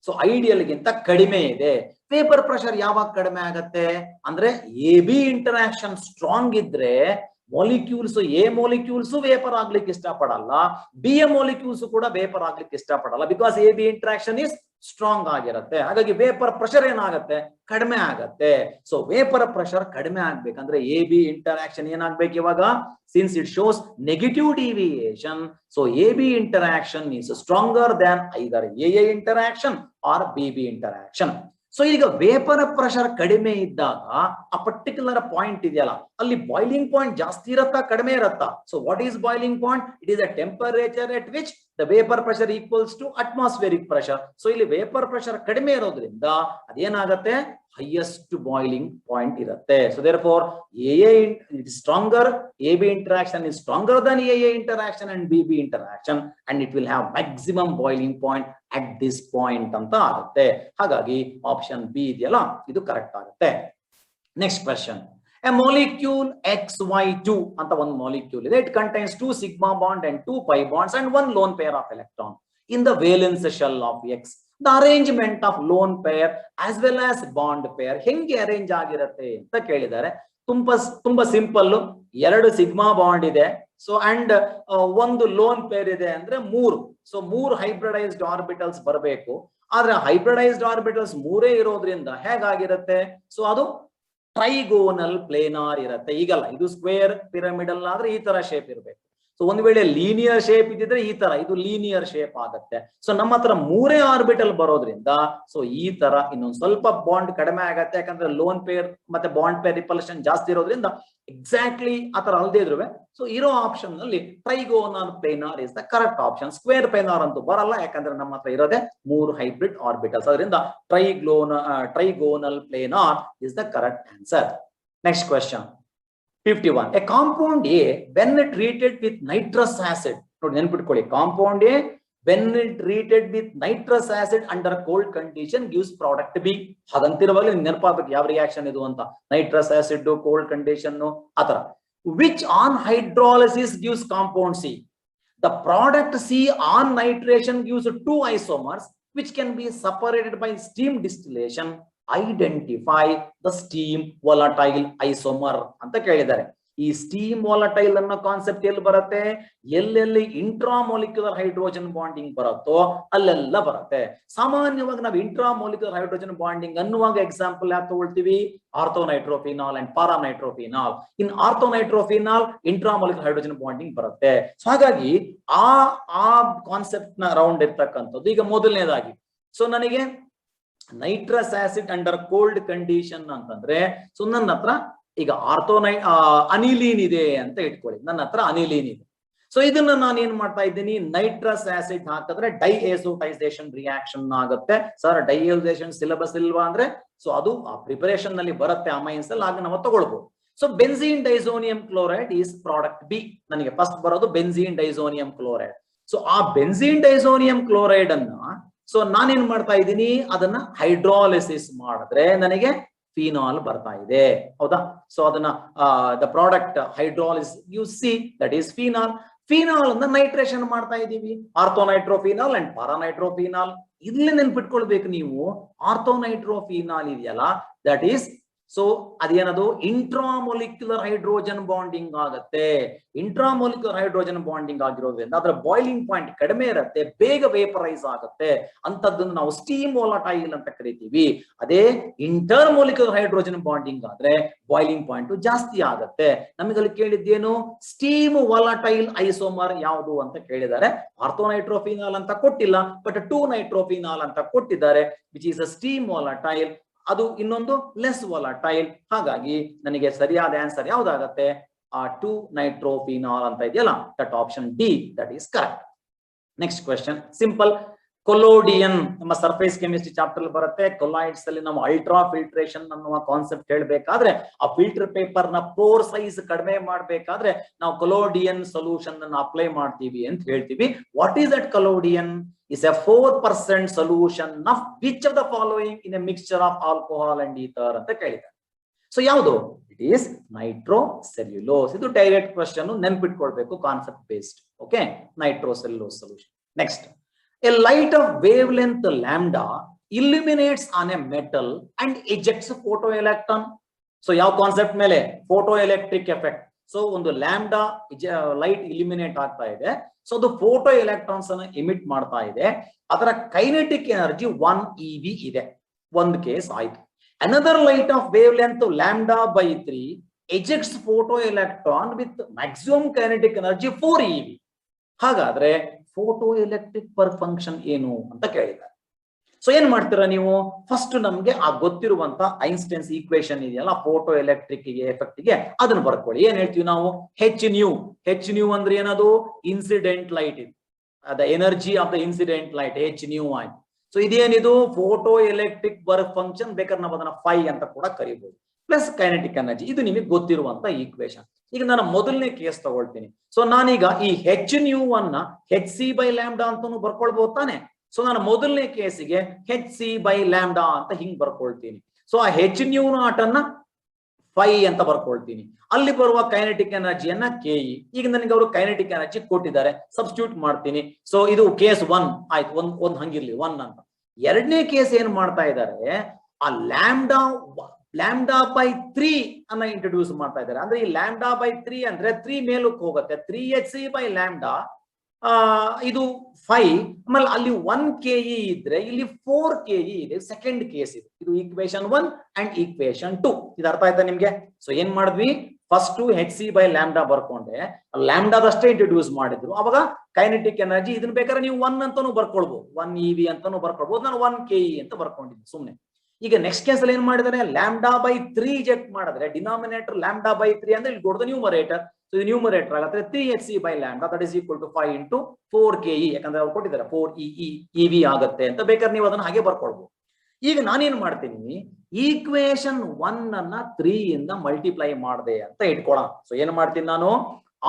ಸೊ ಐಡಿಯಲ್ ಗಿಂತ ಕಡಿಮೆ ಇದೆ. ವೇಪರ್ ಪ್ರೆಷರ್ ಯಾವಾಗ ಕಡಿಮೆ ಆಗತ್ತೆ ಅಂದ್ರೆ AB ಇಂಟರಾಕ್ಷನ್ ಸ್ಟ್ರಾಂಗ್ ಇದ್ರೆ ಮಾಲಿಕ್ಯೂಲ್ಸ್, ಎ ಮಾಲಿಕ್ಯೂಲ್ಸ್ ವೇಪರ್ ಆಗ್ಲಿಕ್ಕೆ ಇಷ್ಟಪಡಲ್ಲ, ಬಿ ಎ ಮಾಲಿಕ್ಯೂಲ್ಸ್ ಕೂಡ ವೇಪರ್ ಆಗ್ಲಿಕ್ಕೆ ಇಷ್ಟಪಡಲ್ಲ. Because AB interaction is strong ಆಗಿರುತ್ತೆ. ಹಾಗಾಗಿ ವೇಪರ್ ಪ್ರೆಷರ್ ಏನಾಗತ್ತೆ, ಕಡಿಮೆ ಆಗತ್ತೆ. ಸೊ ವೇಪರ್ ಪ್ರೆಷರ್ ಕಡಿಮೆ ಆಗ್ಬೇಕಂದ್ರೆ AB ಇಂಟರಾಕ್ಷನ್ ಏನಾಗ್ಬೇಕು ಇವಾಗ, since it shows negative deviation, so AB interaction is stronger than either AA interaction or BB interaction. So ಈಗ ವೇಪರ್ ಪ್ರೆಷರ್ ಕಡಿಮೆ ಇದ್ದಾಗ ಆ ಪರ್ಟಿಕ್ಯುಲರ್ ಪಾಯಿಂಟ್ ಇದೆಯಲ್ಲ, ಅಲ್ಲಿ ಬಾಯ್ಲಿಂಗ್ ಪಾಯಿಂಟ್ ಜಾಸ್ತಿ ಇರತ್ತಾ ಕಡಿಮೆ ಇರತ್ತಾ? So what is boiling point? It is a temperature at which the vapour pressure equals to atmospheric pressure. So ಇಲ್ಲಿ ವೇಪರ್ ಪ್ರೆಷರ್ ಕಡಿಮೆ ಇರೋದ್ರಿಂದ ಅದೇನಾಗತ್ತೆ, highest boiling point irutte. So therefore AA is stronger, AB interaction is stronger than AA interaction and BB interaction, and it will have maximum boiling point at this point anta agutte. Hagagi option B idiyala idu correct agutte. Next question. A molecule XY2 anta one molecule ide. It contains 2 sigma bond and 2 pi bonds and 1 lone pair of electron in the valence shell of X. The arrangement of lone pair as well as bond pair ಹೆಂಗೆ ಅರೇಂಜ್ ಆಗಿರುತ್ತೆ ಅಂತ ಕೇಳಿದ್ದಾರೆ. ತುಂಬಾ ಸಿಂಪಲ್. 2 ಸಿಗ್ಮಾ ಬಾಂಡ್ ಇದೆ, ಸೊ ಅಂಡ್ ಒಂದು ಲೋನ್ ಪೇರ್ ಇದೆ ಅಂದ್ರೆ 3. ಸೊ 3 ಹೈಬ್ರಿಡೈಸ್ಡ್ ಆರ್ಬಿಟಲ್ಸ್ ಬರಬೇಕು. ಆದ್ರೆ ಹೈಬ್ರಿಡೈಸ್ಡ್ ಆರ್ಬಿಟಲ್ಸ್ 3 ಇರೋದ್ರಿಂದ ಹೇಗಾಗಿರುತ್ತೆ, ಸೊ ಅದು ಟ್ರೈಗೋನಲ್ ಪ್ಲೇನಾರ್ ಇರುತ್ತೆ. ಈಗಲ್ಲ, ಇದು ಸ್ಕ್ವೇರ್ ಪಿರಮಿಡಲ್ ಆದ್ರೆ ಈ ತರ ಶೇಪ್ ಇರಬೇಕು. ಸೊ ಒಂದು ವೇಳೆ ಲೀನಿಯರ್ ಶೇಪ್ ಇದ್ದಿದ್ರೆ ಈ ತರ, ಇದು ಲೀನಿಯರ್ ಶೇಪ್ ಆಗುತ್ತೆ. ಸೊ ನಮ್ಮ ಹತ್ರ 3 ಆರ್ಬಿಟಲ್ ಬರೋದ್ರಿಂದ ಸೊ ಈ ತರ ಇನ್ನೊಂದು ಸ್ವಲ್ಪ ಬಾಂಡ್ ಕಡಿಮೆ ಆಗತ್ತೆ, ಯಾಕಂದ್ರೆ ಲೋನ್ ಪೇರ್ ಮತ್ತೆ ಬಾಂಡ್ ಪೇರ್ ರಿಪಲ್ಷನ್ ಜಾಸ್ತಿ ಇರೋದ್ರಿಂದ. ಎಕ್ಸಾಕ್ಟ್ಲಿ ಆತರ ಅಲ್ಲದೆ ಇದ್ರು ಸೊ ಇರೋ ಆಪ್ಷನ್ ನಲ್ಲಿ trigonal planar is the correct option. Square planar ಅಂತೂ ಬರಲ್ಲ, ಯಾಕಂದ್ರೆ ನಮ್ಮ ಹತ್ರ ಇರೋದೇ 3 ಹೈಬ್ರಿಡ್ ಆರ್ಬಿಟಲ್ಸ್. ಅದರಿಂದ trigonal planar is the correct answer. Next question 51. A compound A when treated with nitrous acid, ನೋಡಿ ನೆನಪಿಟ್ಕೊಳ್ಳಿ, compound A when treated with nitrous acid under cold condition gives product B. ಹಾಗಂತಿರುವಾಗಲೇ ನೆನಪಾಗಬೇಕು ಯಾವ ರಿಯಾಕ್ಷನ್ ಇದು ಅಂತ. ನೈಟ್ರಸ್ ಆಸಿಡ್, ಕೋಲ್ಡ್ ಕಂಡೀಷನ್ ಆತರ. Which on hydrolysis gives compound C? The product C on nitration gives 2 isomers which can be separated by steam distillation. Identify the steam volatile isomer ಅಂತ ಕೇಳಿದ್ದಾರೆ. ಈ ಸ್ಟೀಮ್ ವಾಲಟೈಲ್ ಅನ್ನೋ ಕಾನ್ಸೆಪ್ಟ್ ಎಲ್ಲಿ ಬರುತ್ತೆ, ಎಲ್ಲೆಲ್ಲಿ ಇಂಟ್ರಾಮೋಲಿಕ್ಯುಲರ್ ಹೈಡ್ರೋಜನ್ ಬಾಂಡಿಂಗ್ ಬರುತ್ತೋ ಅಲ್ಲೆಲ್ಲ ಬರುತ್ತೆ. ಸಾಮಾನ್ಯವಾಗಿ ನಾವು ಇಂಟ್ರಾಮೋಲಿಕ್ಯುಲರ್ ಹೈಡ್ರೋಜನ್ ಬಾಂಡಿಂಗ್ ಅನ್ನುವಾಗ ಎಕ್ಸಾಂಪಲ್ ಯಾಕೆ ತಗೊಳ್ತೀವಿ, ಆರ್ಥೋನೈಟ್ರೋಫಿನಾಲ್ and paranitrophenol. In ಆರ್ಥೋನೈಟ್ರೋಫಿನಾಲ್ ಇಂಟ್ರಾಮೋಲಿಕ್ಯುಲರ್ hydrogen bonding ಬರುತ್ತೆ. ಸೊ ಹಾಗಾಗಿ ಆ ಕಾನ್ಸೆಪ್ಟ್ ನ ರೌಂಡ್ ಇರ್ತಕ್ಕಂಥದ್ದು. ಈಗ ಮೊದಲನೇದಾಗಿ, ಸೊ ನನಗೆ nitrous acid under cold condition ಅಂತಂದ್ರೆ, ಸೊ ನನ್ನ ಹತ್ರ ಈಗ ಅನಿಲೀನ್ ಇದೆ ಅಂತ ಇಟ್ಕೊಳ್ಳಿ. ನನ್ನ ಹತ್ರ ಅನಿಲೀನ್ ಇದೆ. ಸೊ ಇದನ್ನ ನಾನು ಏನ್ ಮಾಡ್ತಾ ಇದ್ದೀನಿ, ನೈಟ್ರಸ್ ಆಸಿಡ್ ಹಾಕಿದ್ರೆ ಡೈಏಸೋಟೈಸೇಷನ್ ರಿಯಾಕ್ಷನ್ ಆಗುತ್ತೆ. ಸರ್ ಡೈಏಸೋಟೈಸೇಷನ್ ಸಿಲೆಬಸ್ ಇಲ್ವಾ ಅಂದ್ರೆ, ಸೊ ಅದು ಆ ಪ್ರಿಪರೇಷನ್ ನಲ್ಲಿ ಬರುತ್ತೆ ಅಮೈನ್ಸ್ ಅಲ್ಲಿ, ಆಗ ನಾವು ತಗೊಳ್ಬಹುದು. So benzene diazonium chloride is product B. ನನಗೆ ಫಸ್ಟ್ ಬರೋದು ಬೆನ್ಝೀನ್ ಡೈಸೋನಿಯಂ ಕ್ಲೋರೈಡ್. ಸೊ ಆ ಬೆನ್ಝೀನ್ ಡೈಸೋನಿಯಂ ಕ್ಲೋರೈಡ್ ಅನ್ನ ಸೊ ನಾನೇನ್ ಮಾಡ್ತಾ ಇದ್ದೀನಿ, ಅದನ್ನ ಹೈಡ್ರಾಲಿಸಿಸ್ ಮಾಡಿದ್ರೆ ನನಗೆ ಫಿನಾಲ್ ಬರ್ತಾ ಇದೆ, ಹೌದಾ? ಸೊ ಅದನ್ನ the product hydrolyse you see that is phenol. Phenol ಅನ್ನ ನೈಟ್ರೇಷನ್ ಮಾಡ್ತಾ ಇದೀವಿ, ಆರ್ಥೋನೈಟ್ರೋಫಿನಾಲ್ ಅಂಡ್ ಪ್ಯಾರಾನೈಟ್ರೋಫಿನಾಲ್. ಇಲ್ಲಿ ನೆನ್ಪಿಟ್ಕೊಳ್ಬೇಕು ನೀವು, ಆರ್ಥೋನೈಟ್ರೋಫಿನಾಲ್ ಇದೆಯಲ್ಲ ದಟ್ ಈಸ್, ಸೊ ಅದೇನದು ಇಂಟ್ರಾಮೊಲಿಕ್ಯುಲರ್ ಹೈಡ್ರೋಜನ್ ಬಾಂಡಿಂಗ್ ಆಗುತ್ತೆ. ಇಂಟ್ರಾಮೊಲಿಕ್ಯುಲರ್ ಹೈಡ್ರೋಜನ್ ಬಾಂಡಿಂಗ್ ಆಗಿರೋದ್ರಿಂದ ಅದರ ಬಾಯ್ಲಿಂಗ್ ಪಾಯಿಂಟ್ ಕಡಿಮೆ ಇರುತ್ತೆ, ಬೇಗ ವೇಪರೈಸ್ ಆಗುತ್ತೆ. ಅಂತದ್ದನ್ನು ನಾವು ಸ್ಟೀಮ್ ವಾಲಟೈಲ್ ಅಂತ ಕರಿತೀವಿ. ಅದೇ ಇಂಟರ್ಮೊಲಿಕ್ಯುಲರ್ ಹೈಡ್ರೋಜನ್ ಬಾಂಡಿಂಗ್ ಆದ್ರೆ ಬಾಯ್ಲಿಂಗ್ ಪಾಯಿಂಟ್ ಜಾಸ್ತಿ ಆಗುತ್ತೆ. ನಮಗಲ್ಲಿ ಕೇಳಿದ್ದೇನು, ಸ್ಟೀಮ್ ವಾಲಟೈಲ್ ಐಸೋಮರ್ ಯಾವುದು ಅಂತ ಕೇಳಿದ್ದಾರೆ. ಆರ್ಥೋನೈಟ್ರೋಫಿನಾಲ್ ಅಂತ ಕೊಟ್ಟಿಲ್ಲ, ಬಟ್ 2 ನೈಟ್ರೋಫಿನಾಲ್ ಅಂತ ಕೊಟ್ಟಿದ್ದಾರೆ, which is a steam volatile. ಅದು ಇನ್ನೊಂದು ಲೆಸ್ ವಾಲಟೈಲ್. ಹಾಗಾಗಿ ನನಗೆ ಸರಿಯಾದ ಆನ್ಸರ್ ಯಾವ್ದಾಗತ್ತೆ, 2-nitrophenol ಅಂತ ಇದೆಯಲ್ಲ, that option D, that is correct. Next question simple. Collodion ನಮ್ಮ ಸರ್ಫೇಸ್ ಕೆಮಿಸ್ಟ್ರಿ ಚಾಪ್ಟರ್ ಬರುತ್ತೆ. ಕೊಲಾಯ್ಡ್ಸ್ ಅಲ್ಲಿ ನಾವು ಅಲ್ಟ್ರಾ ಫಿಲ್ಟ್ರೇಷನ್ ಅನ್ನುವ ಕಾನ್ಸೆಪ್ಟ್ ಹೇಳ್ಬೇಕಾದ್ರೆ ಆ ಫಿಲ್ಟರ್ ಪೇಪರ್ ನ ಪೋರ್ ಸೈಜ್ ಕಡಿಮೆ ಮಾಡ್ಬೇಕಾದ್ರೆ ನಾವು ಕೊಲೋಡಿಯನ್ ಸೊಲ್ಯೂಷನ್ ಅನ್ನು ಅಪ್ಲೈ ಮಾಡ್ತೀವಿ ಅಂತ ಹೇಳ್ತೀವಿ. What is that collodion? is a 4% solution of which of the following in a mixture of alcohol and ether ಅಂತ ಕೇಳಿದ್ದಾರೆ. ಸೊ ಯಾವುದು? It is nitrocellulose. ಇದು ಡೈರೆಕ್ಟ್ ಕ್ವೆಶ್ಚನ್, ನೆನ್ಪಿಟ್ಕೊಳ್ಬೇಕು, concept based. Okay, nitrocellulose solution. Next, a light of wavelength lambda illuminates on a metal and ejects photoelectron. So ಯಾವ ಕಾನ್ಸೆಪ್ಟ್ ಮೇಲೆ? Photo electric effect. ಸೊ ಒಂದು ಲ್ಯಾಂಬ್ಡಾ ಲೈಟ್ ಇಲ್ಯುಮಿನೇಟ್ ಆಗ್ತಾ ಇದೆ, ಸೊ ಅದು ಫೋಟೋ ಎಲೆಕ್ಟ್ರಾನ್ಸ್ ಅನ್ನು ಎಮಿಟ್ ಮಾಡ್ತಾ ಇದೆ. ಅದರ ಕೈನೆಟಿಕ್ ಎನರ್ಜಿ 1 eV ಇದೆ. ಒಂದು ಕೇಸ್ ಆಯ್ತು. Another light off wave length lambda by 3 ejects photo electron with maximum kinetic energy 4 eV. ಹಾಗಾದ್ರೆ ಫೋಟೋ ಎಲೆಕ್ಟ್ರಿಕ್ ವರ್ಕ್ ಫಂಕ್ಷನ್ ಏನು ಅಂತ ಕೇಳಿದ್ದಾರೆ. ಸೊ ಏನ್ ಮಾಡ್ತೀರಾ ನೀವು? ಫಸ್ಟ್ ನಮ್ಗೆ ಆ ಗೊತ್ತಿರುವಂತ ಐನ್ಸ್ಟೈನ್ಸ್ ಈಕ್ವೇಶನ್ ಇದೆಯಲ್ಲ ಫೋಟೋ ಎಲೆಕ್ಟ್ರಿಕ್ ಎಫೆಕ್ಟ್ ಗೆ, ಅದನ್ನ ಬರ್ಕೊಳ್ಳಿ. ಏನ್ ಹೇಳ್ತೀವಿ ನಾವು? ಹೆಚ್ ನ್ಯೂ ಅಂದ್ರೆ ಏನದು? Incident light. ಇದು the energy of the incident light H nu ಆಯ್ತು. ಸೊ ಇದೇನಿದು? Photoelectric work function. ಬೇಕಾದ್ರೆ ನಾವು ಅದನ್ನ ಫೈ ಅಂತ ಕೂಡ ಕರಿಬಹುದು. Plus kinetic energy. ಇದು ನಿಮಗೆ ಗೊತ್ತಿರುವಂತ ಈಕ್ವೇಶನ್. ಈಗ ನಾನು ಮೊದಲನೇ ಕೇಸ್ ತಗೊಳ್ತೀನಿ. ಸೊ ನಾನೀಗ ಈ ಹೆಚ್ ನ್ಯೂ ಅನ್ನ ಹೆಚ್ ಸಿ ಬೈ ಲ್ಯಾಂಬ್ಡಾ ಅಂತಾನು ಬರ್ಕೊಳ್ಬಹುದು ತಾನೆ. ಸೊ ನಾನು ಮೊದಲನೇ ಕೇಸಿಗೆ ಹೆಚ್ ಸಿ ಬೈ ಲ್ಯಾಂಬ್ಡಾ ಅಂತ ಹಿಂಗ್ ಬರ್ಕೊಳ್ತೀನಿ. ಸೊ ಆ ಹೆಚ್ ನ್ಯೂ ನಾಟ್ ಅನ್ನ ಫೈ ಅಂತ ಬರ್ಕೊಳ್ತೀನಿ. ಅಲ್ಲಿ ಬರುವ ಕೈನೆಟಿಕ್ ಎನರ್ಜಿಯನ್ನ ಕೆಇ. ಈಗ ನನಗೆ ಅವರು ಕೈನೆಟಿಕ್ ಎನರ್ಜಿ ಕೊಟ್ಟಿದ್ದಾರೆ, ಸಬ್ಸ್ಟಿಟ್ಯೂಟ್ ಮಾಡ್ತೀನಿ. ಸೊ ಇದು ಕೇಸ್ 1 ಆಯ್ತು. ಒಂದ್ ಹಂಗಿರ್ಲಿ 1 ಅಂತ. ಎರಡನೇ ಕೇಸ್ ಏನ್ ಮಾಡ್ತಾ ಇದ್ದಾರೆ? ಆ ಲ್ಯಾಂಬ್ಡಾ ಬೈ 3 ಅನ್ನ ಇಂಟ್ರೊಡ್ಯೂಸ್ ಮಾಡ್ತಾ ಇದ್ದಾರೆ. ಅಂದ್ರೆ ಈ ಲ್ಯಾಂಬ್ಡಾ ಬೈ 3 ಅಂದ್ರೆ 3 ಮೇಲಕ್ಕೆ ಹೋಗುತ್ತೆ. 3hc ಬೈ ಲ್ಯಾಂಬ್ಡಾ ಇದು 5. ಆಮೇಲೆ ಅಲ್ಲಿ 1 ಕೆಇ ಇದ್ರೆ ಇಲ್ಲಿ 4 ಕೆಇ ಇದೆ. ಸೆಕೆಂಡ್ ಕೇಸ್ ಇದು ಈಕ್ವೇಶನ್ 1 ಅಂಡ್ ಈಕ್ವೇಶನ್ 2. ಇದು ಅರ್ಥ ಆಯ್ತಾ ನಿಮ್ಗೆ? ಸೊ ಏನ್ ಮಾಡಿದ್ವಿ? First H C by lambda ಬರ್ಕೊಂಡೆ, ಲ್ಯಾಂಬ್ಡಾದಷ್ಟೇ ಇಂಟ್ರೊಡ್ಯೂಸ್ ಮಾಡಿದ್ರು. ಅವಾಗ ಕೈನೆಟಿಕ್ ಎನರ್ಜಿ ಇದನ್ನ ಬೇಕಾದ್ರೆ ನೀವು 1 ಅಂತಾನು ಬರ್ಕೊಳ್ಬಹುದು, 1 eV ಅಂತಾನು ಬರ್ಕೊಳ್ಬಹುದು. ನಾನು 1 ಕೆಇ ಅಂತ ಬರ್ಕೊಂಡಿದ್ದೆ ಸುಮ್ನೆ. ಈಗ ನೆಕ್ಸ್ಟ್ ಕೇಸ್ ಅಲ್ಲಿ ಏನ್ ಮಾಡಿದಾರೆ? ಲ್ಯಾಂಬ್ಡಾ ಬೈ 3 eject ಮಾಡಿದ್ರೆ ಡಿನಾಮಿನೇಟರ್ ಲ್ಯಾಂಬ್ಡಾ ಬೈ 3 ಅಂದ್ರೆ ಇಲ್ಲಿ ಕೊಡೋದು ನ್ಯೂಮರೇಟರ್. ಸೊ ಇದು ನ್ಯೂಮರೇಟರ್ ಆಗುತ್ತೆ 3hc by lambda, that is equal to 5 into 4 KE. ಯಾಕಂದ್ರೆ ಅವ್ರು ಕೊಟ್ಟಿದ್ದಾರೆ 4 eV ಆಗುತ್ತೆ ಅಂತ. ಬೇಕಾದ್ರೆ ನೀವು ಅದನ್ನ ಹಾಗೆ ಬರ್ಕೊಳ್ಬಹುದು. ಈಗ ನಾನೇನ್ ಮಾಡ್ತೀನಿ? ಈಕ್ವೇಶನ್ 1 ಅನ್ನ 3 ಇಂದ ಮಲ್ಟಿಪ್ಲೈ ಮಾಡಿದೆ ಅಂತ ಇಟ್ಕೊಳ್ಳೋಣ. ಸೊ ಏನ್ ಮಾಡ್ತೀನಿ ನಾನು?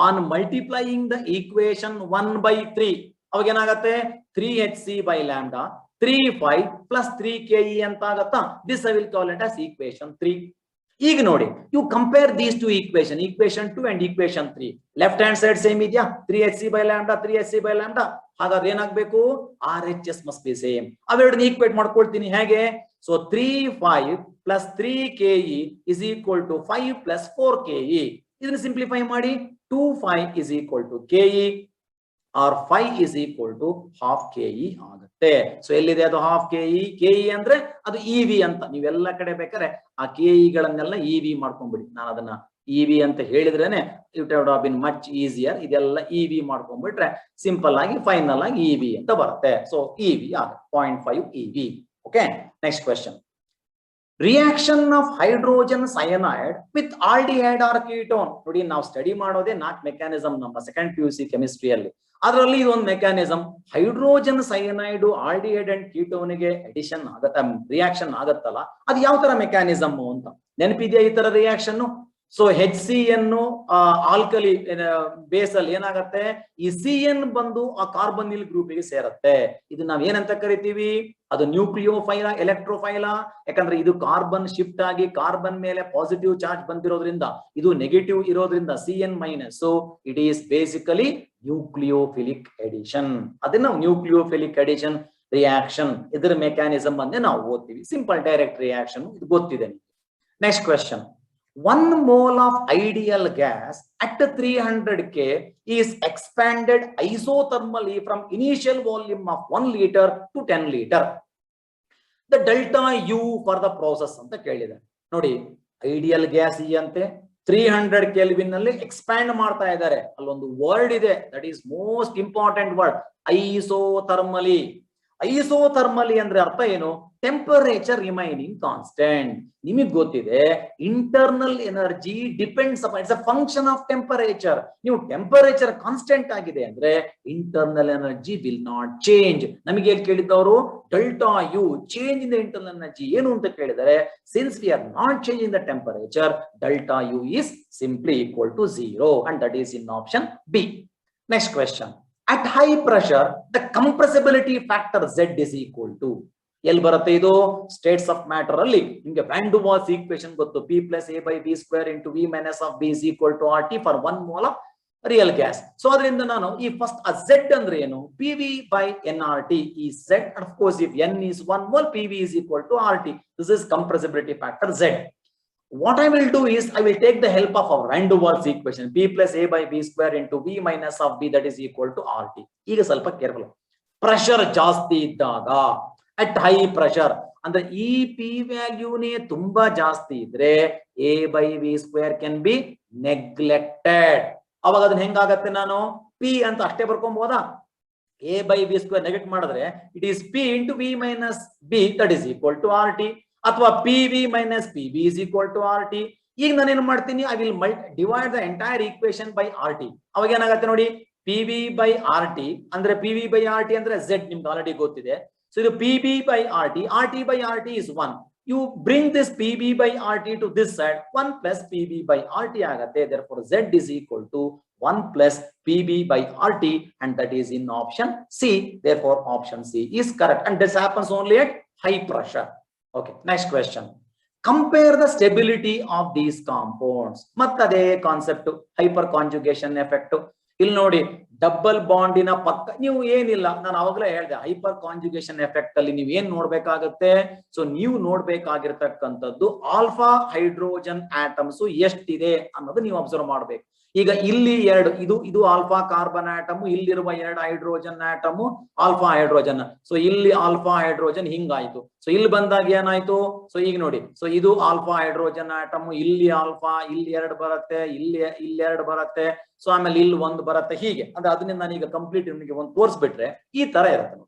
On multiplying the equation 1 by 3 ಅವಾಗ ಏನಾಗತ್ತೆ? 3hc by lambda 3 5 plus 3 KE ಅಂತ ಆಗತ್ತಾ? This I will call it as equation 3. ಈಗ ನೋಡಿ, you compare these to equation 2 and equation 3. Left hand side same ಇದೆಯಾ? 3hc by lambda 3hc by lambda. ಹಾಗಾದ್ರೆ ಏನಾಗಬೇಕು? RHS must be same. ಅವೆರಡನ್ನ ಈಕ್ವೇಟ್ ಮಾಡ್ಕೊಳ್ತೀನಿ. ಹೇಗೆ? So 3 5 plus 3 KE is equal to 5 plus 4 KE. ಇದನ್ನ ಸಿಂಪ್ಲಿಫೈ ಮಾಡಿ 2 5 is equal to KE or 5 is equal to half KE ಆಗುತ್ತೆ. ಸೊ ಎಲ್ಲಿದೆ ಅದು half ಕೆಇ? ಕೆಇ ಅಂದ್ರೆ ಅದು ಇವಿ ಅಂತ. ನೀವೆಲ್ಲ ಕಡೆ ಬೇಕಾದ್ರೆ ಆ ಕೆಇಗಳನ್ನೆಲ್ಲ ಇವಿ ಮಾಡ್ಕೊಂಡ್ಬಿಡಿ. ನಾನು ಅದನ್ನ ಇವಿ ಅಂತ ಹೇಳಿದ್ರೇನೆ it would have been much easier. ಇದೆಲ್ಲ ಇವಿ ಮಾಡ್ಕೊಂಡ್ಬಿಟ್ರೆ ಸಿಂಪಲ್ ಆಗಿ ಫೈನಲ್ ಆಗಿ ಇವಿ ಅಂತ ಬರುತ್ತೆ. ಸೊ ಇವಿ ಆಗುತ್ತೆ 0.5 EV. Okay, next question. Reaction of hydrogen cyanide with aldehyde or ketone. ನೋಡಿ, ನಾವು ಸ್ಟಡಿ ಮಾಡೋದೇ 4 ಮೆಕ್ಯಾನಿಸಮ್ ನಮ್ಮ ಸೆಕೆಂಡ್ PUC ಕೆಮಿಸ್ಟ್ರಿಯಲ್ಲಿ. ಅದರಲ್ಲಿ ಇದೊಂದು mechanism. Hydrogen cyanide aldehyde and ಕೀಟೋನ್ಗೆ ಅಡಿಷನ್ ಆಗತ್ತ, ರಿಯಾಕ್ಷನ್ ಆಗತ್ತಲ್ಲ, ಅದು ಯಾವ ತರ ಮೆಕ್ಯಾನಿಸಮ್ ಅಂತ ನೆನಪಿದೆಯಾ ಈ ತರ reaction? So HCN alkali base ಅಲ್ಲಿ ಏನಾಗತ್ತೆ? ಈ CN ಬಂದು ಆ ಕಾರ್ಬನಿಲ್ ಗ್ರೂಪಿಗೆ ಸೇರತ್ತೆ. ಇದು ನಾವ್ ಏನಂತ ಕರಿತೀವಿ? ಅದು ನ್ಯೂಕ್ಲಿಯೋಫೈಲ, ಎಲೆಕ್ಟ್ರೋಫೈಲ. ಯಾಕಂದ್ರೆ ಇದು ಕಾರ್ಬನ್ ಶಿಫ್ಟ್ ಆಗಿ ಕಾರ್ಬನ್ ಮೇಲೆ ಪಾಸಿಟಿವ್ ಚಾರ್ಜ್ ಬಂದಿರೋದ್ರಿಂದ, ಇದು ನೆಗೆಟಿವ್ ಇರೋದ್ರಿಂದ CN minus. So it is basically nucleophilic addition. ಅದನ್ನ ನ್ಯೂಕ್ಲಿಯೋಫಿಲಿಕ್ ಎಡಿಷನ್ ರಿಯಾಕ್ಷನ್, ಇದರ ಮೆಕ್ಯಾನಿಸಮ್ ಅನ್ನೇ ನಾವು ಓದ್ತೀವಿ. ಸಿಂಪಲ್ ಡೈರೆಕ್ಟ್ ರಿಯಾಕ್ಷನ್ ಇದು ಗೊತ್ತಿದೆ. Next question. 1 mole of ideal gas at 300 K is expanded isothermally from initial volume of 1 liter to 10 liter. The delta U for the process ಅಂತ ಕೇಳಿದ್ದಾರೆ. ನೋಡಿ, ಐಡಿಯಲ್ ಗ್ಯಾಸ್ ಅಂತೆ 300 ಕೆಲ್ವಿನ್ ನಲ್ಲಿ ಎಕ್ಸ್ಪ್ಯಾಂಡ್ ಮಾಡ್ತಾ ಇದ್ದಾರೆ. ಅಲ್ಲೊಂದು ವರ್ಡ್ ಇದೆ, that is most important word, isothermally. Isothermally ಅಂದ್ರೆ ಅರ್ಥ ಏನು? Temperature remaining constant. ನಿಮಗೆ ಗೊತ್ತಿದೆ internal energy depends upon, it's a function of temperature. ನೀವು ಟೆಂಪರೇಚರ್ ಕಾನ್ಸ್ಟೆಂಟ್ ಆಗಿದೆ ಅಂದ್ರೆ internal energy will not change. ನಮಗೆ ಹೇಳಿ ಕೇಳಿದ್ದವರು delta U change in the internal energy ಏನು ಅಂತ ಕೇಳಿದರೆ, since we are not changing the temperature, delta U is simply equal to 0 and that is in option B. Next question. At high pressure, the compressibility factor Z is equal to, ಎಲ್ಲಿ ಬರುತ್ತೆ ಇದು? ಸ್ಟೇಟ್ಸ್ ಆಫ್ ಮ್ಯಾಟರ್ ಅಲ್ಲಿ ನಿಮಗೆ ವ್ಯಾನ್ ಡು ವಾಲ್ಸ್ ಈಕ್ವೇಶನ್ ಗೊತ್ತು, P plus A by B square into V minus of B is equal to RT for 1 mole of real gas. So ಅದರಿಂದ ನಾನು ಈ ಫಸ್ಟ್ Z ಅಂದ್ರೆ ಏನು? PV by nRT is Z, and of course if N is 1 mole, PV is equal to RT. This is compressibility factor Z. What I will do is I will take the help of our van der Waals equation, P plus A by B square into V minus of B that is equal to RT. ಈಗ ಸ್ವಲ್ಪ ಕೇರ್ಫುಲ್. ಪ್ರೆಷರ್ ಜಾಸ್ತಿ ಇದ್ದಾಗ, ಅಟ್ ಹೈ ಪ್ರೆಷರ್ ಅಂದ್ರೆ ಈ ಪಿ ವ್ಯಾಲ್ಯೂನೇ ತುಂಬಾ ಜಾಸ್ತಿ ಇದ್ರೆ A by V square can be neglected. ಅವಾಗ ಅದನ್ನ ಹೆಂಗಾಗತ್ತೆ? ನಾನು P ಅಂತ ಅಷ್ಟೇ ಬರ್ಕೊಂಬೋದಾ? A by V square ನೆಗೆಕ್ಟ್ ಮಾಡಿದ್ರೆ it is P into V minus B that is equal to RT. ಅಥವಾ PV minus PB is equal to RT. ಈಗ ನಾನು ಏನು ಮಾಡ್ತೀನಿ? I will divide the entire equation by RT. ಅವಾಗ ಏನಾಗುತ್ತೆ ನೋಡಿ, PV by RT ಅಂದ್ರೆ PV by RT ಅಂದ್ರೆ Z ನಿಮ್ಗೆ ಆಲ್ರೆಡಿ ಗೊತ್ತಿದೆ. ಸೊ ಇದು PB by RT, RT by RT is 1. You bring this PB by RT to this side, 1 plus PB by RT ಆಗತ್ತೆ. Therefore Z is equal to 1 plus PB by RT and that is in option C. Therefore option C is correct and this happens only at high pressure. Okay, next question. Compare the stability of these compounds. ಮತ್ತದೇ ಕಾನ್ಸೆಪ್ಟ್, ಹೈಪರ್ ಕಾಂಜುಗೇಷನ್ ಎಫೆಕ್ಟ್. ಇಲ್ಲಿ ನೋಡಿ, ಡಬಲ್ ಬಾಂಡಿನ ಪಕ್ಕ ನೀವು ಏನಿಲ್ಲ, ನಾನು ಅವಾಗಲೇ ಹೇಳಿದೆ ಹೈಪರ್ ಕಾಂಜುಗೇಷನ್ ಎಫೆಕ್ಟ್ ಅಲ್ಲಿ ನೀವು ಏನ್ ನೋಡ್ಬೇಕಾಗತ್ತೆ? ಸೊ ನೀವು ನೋಡ್ಬೇಕಾಗಿರ್ತಕ್ಕಂಥದ್ದು ಆಲ್ಫಾ ಹೈಡ್ರೋಜನ್ ಆಟಮ್ಸ್ ಎಷ್ಟಿದೆ ಅನ್ನೋದು ನೀವು ಅಬ್ಸರ್ವ್ ಮಾಡ್ಬೇಕು. ಈಗ ಇಲ್ಲಿ ಎರಡು, ಇದು ಆಲ್ಫಾ ಕಾರ್ಬನ್ ಆಟಮ್, ಇಲ್ಲಿರುವ 2 hydrogen atom alpha hydrogen. So ಇಲ್ಲಿ ಆಲ್ಫಾ ಹೈಡ್ರೋಜನ್ ಹಿಂಗಾಯ್ತು. ಸೊ ಇಲ್ಲಿ ಬಂದಾಗ ಏನಾಯ್ತು? ಸೊ ಈಗ ನೋಡಿ, ಸೊ ಇದು ಆಲ್ಫಾ ಹೈಡ್ರೋಜನ್ ಆಟಮ್, ಇಲ್ಲಿ ಆಲ್ಫಾ, ಇಲ್ಲಿ 2 ಬರುತ್ತೆ, ಇಲ್ಲಿ 2 ಬರುತ್ತೆ, ಸೊ ಆಮೇಲೆ ಇಲ್ಲಿ 1 ಬರುತ್ತೆ, ಹೀಗೆ. ಅಂದ್ರೆ ಅದನ್ನ ನಾನೀಗ ಕಂಪ್ಲೀಟ್ ನಿಮಗೆ ಒಂದು ತೋರಿಸ್ಬಿಟ್ರೆ ಈ ತರ ಇರುತ್ತೆ.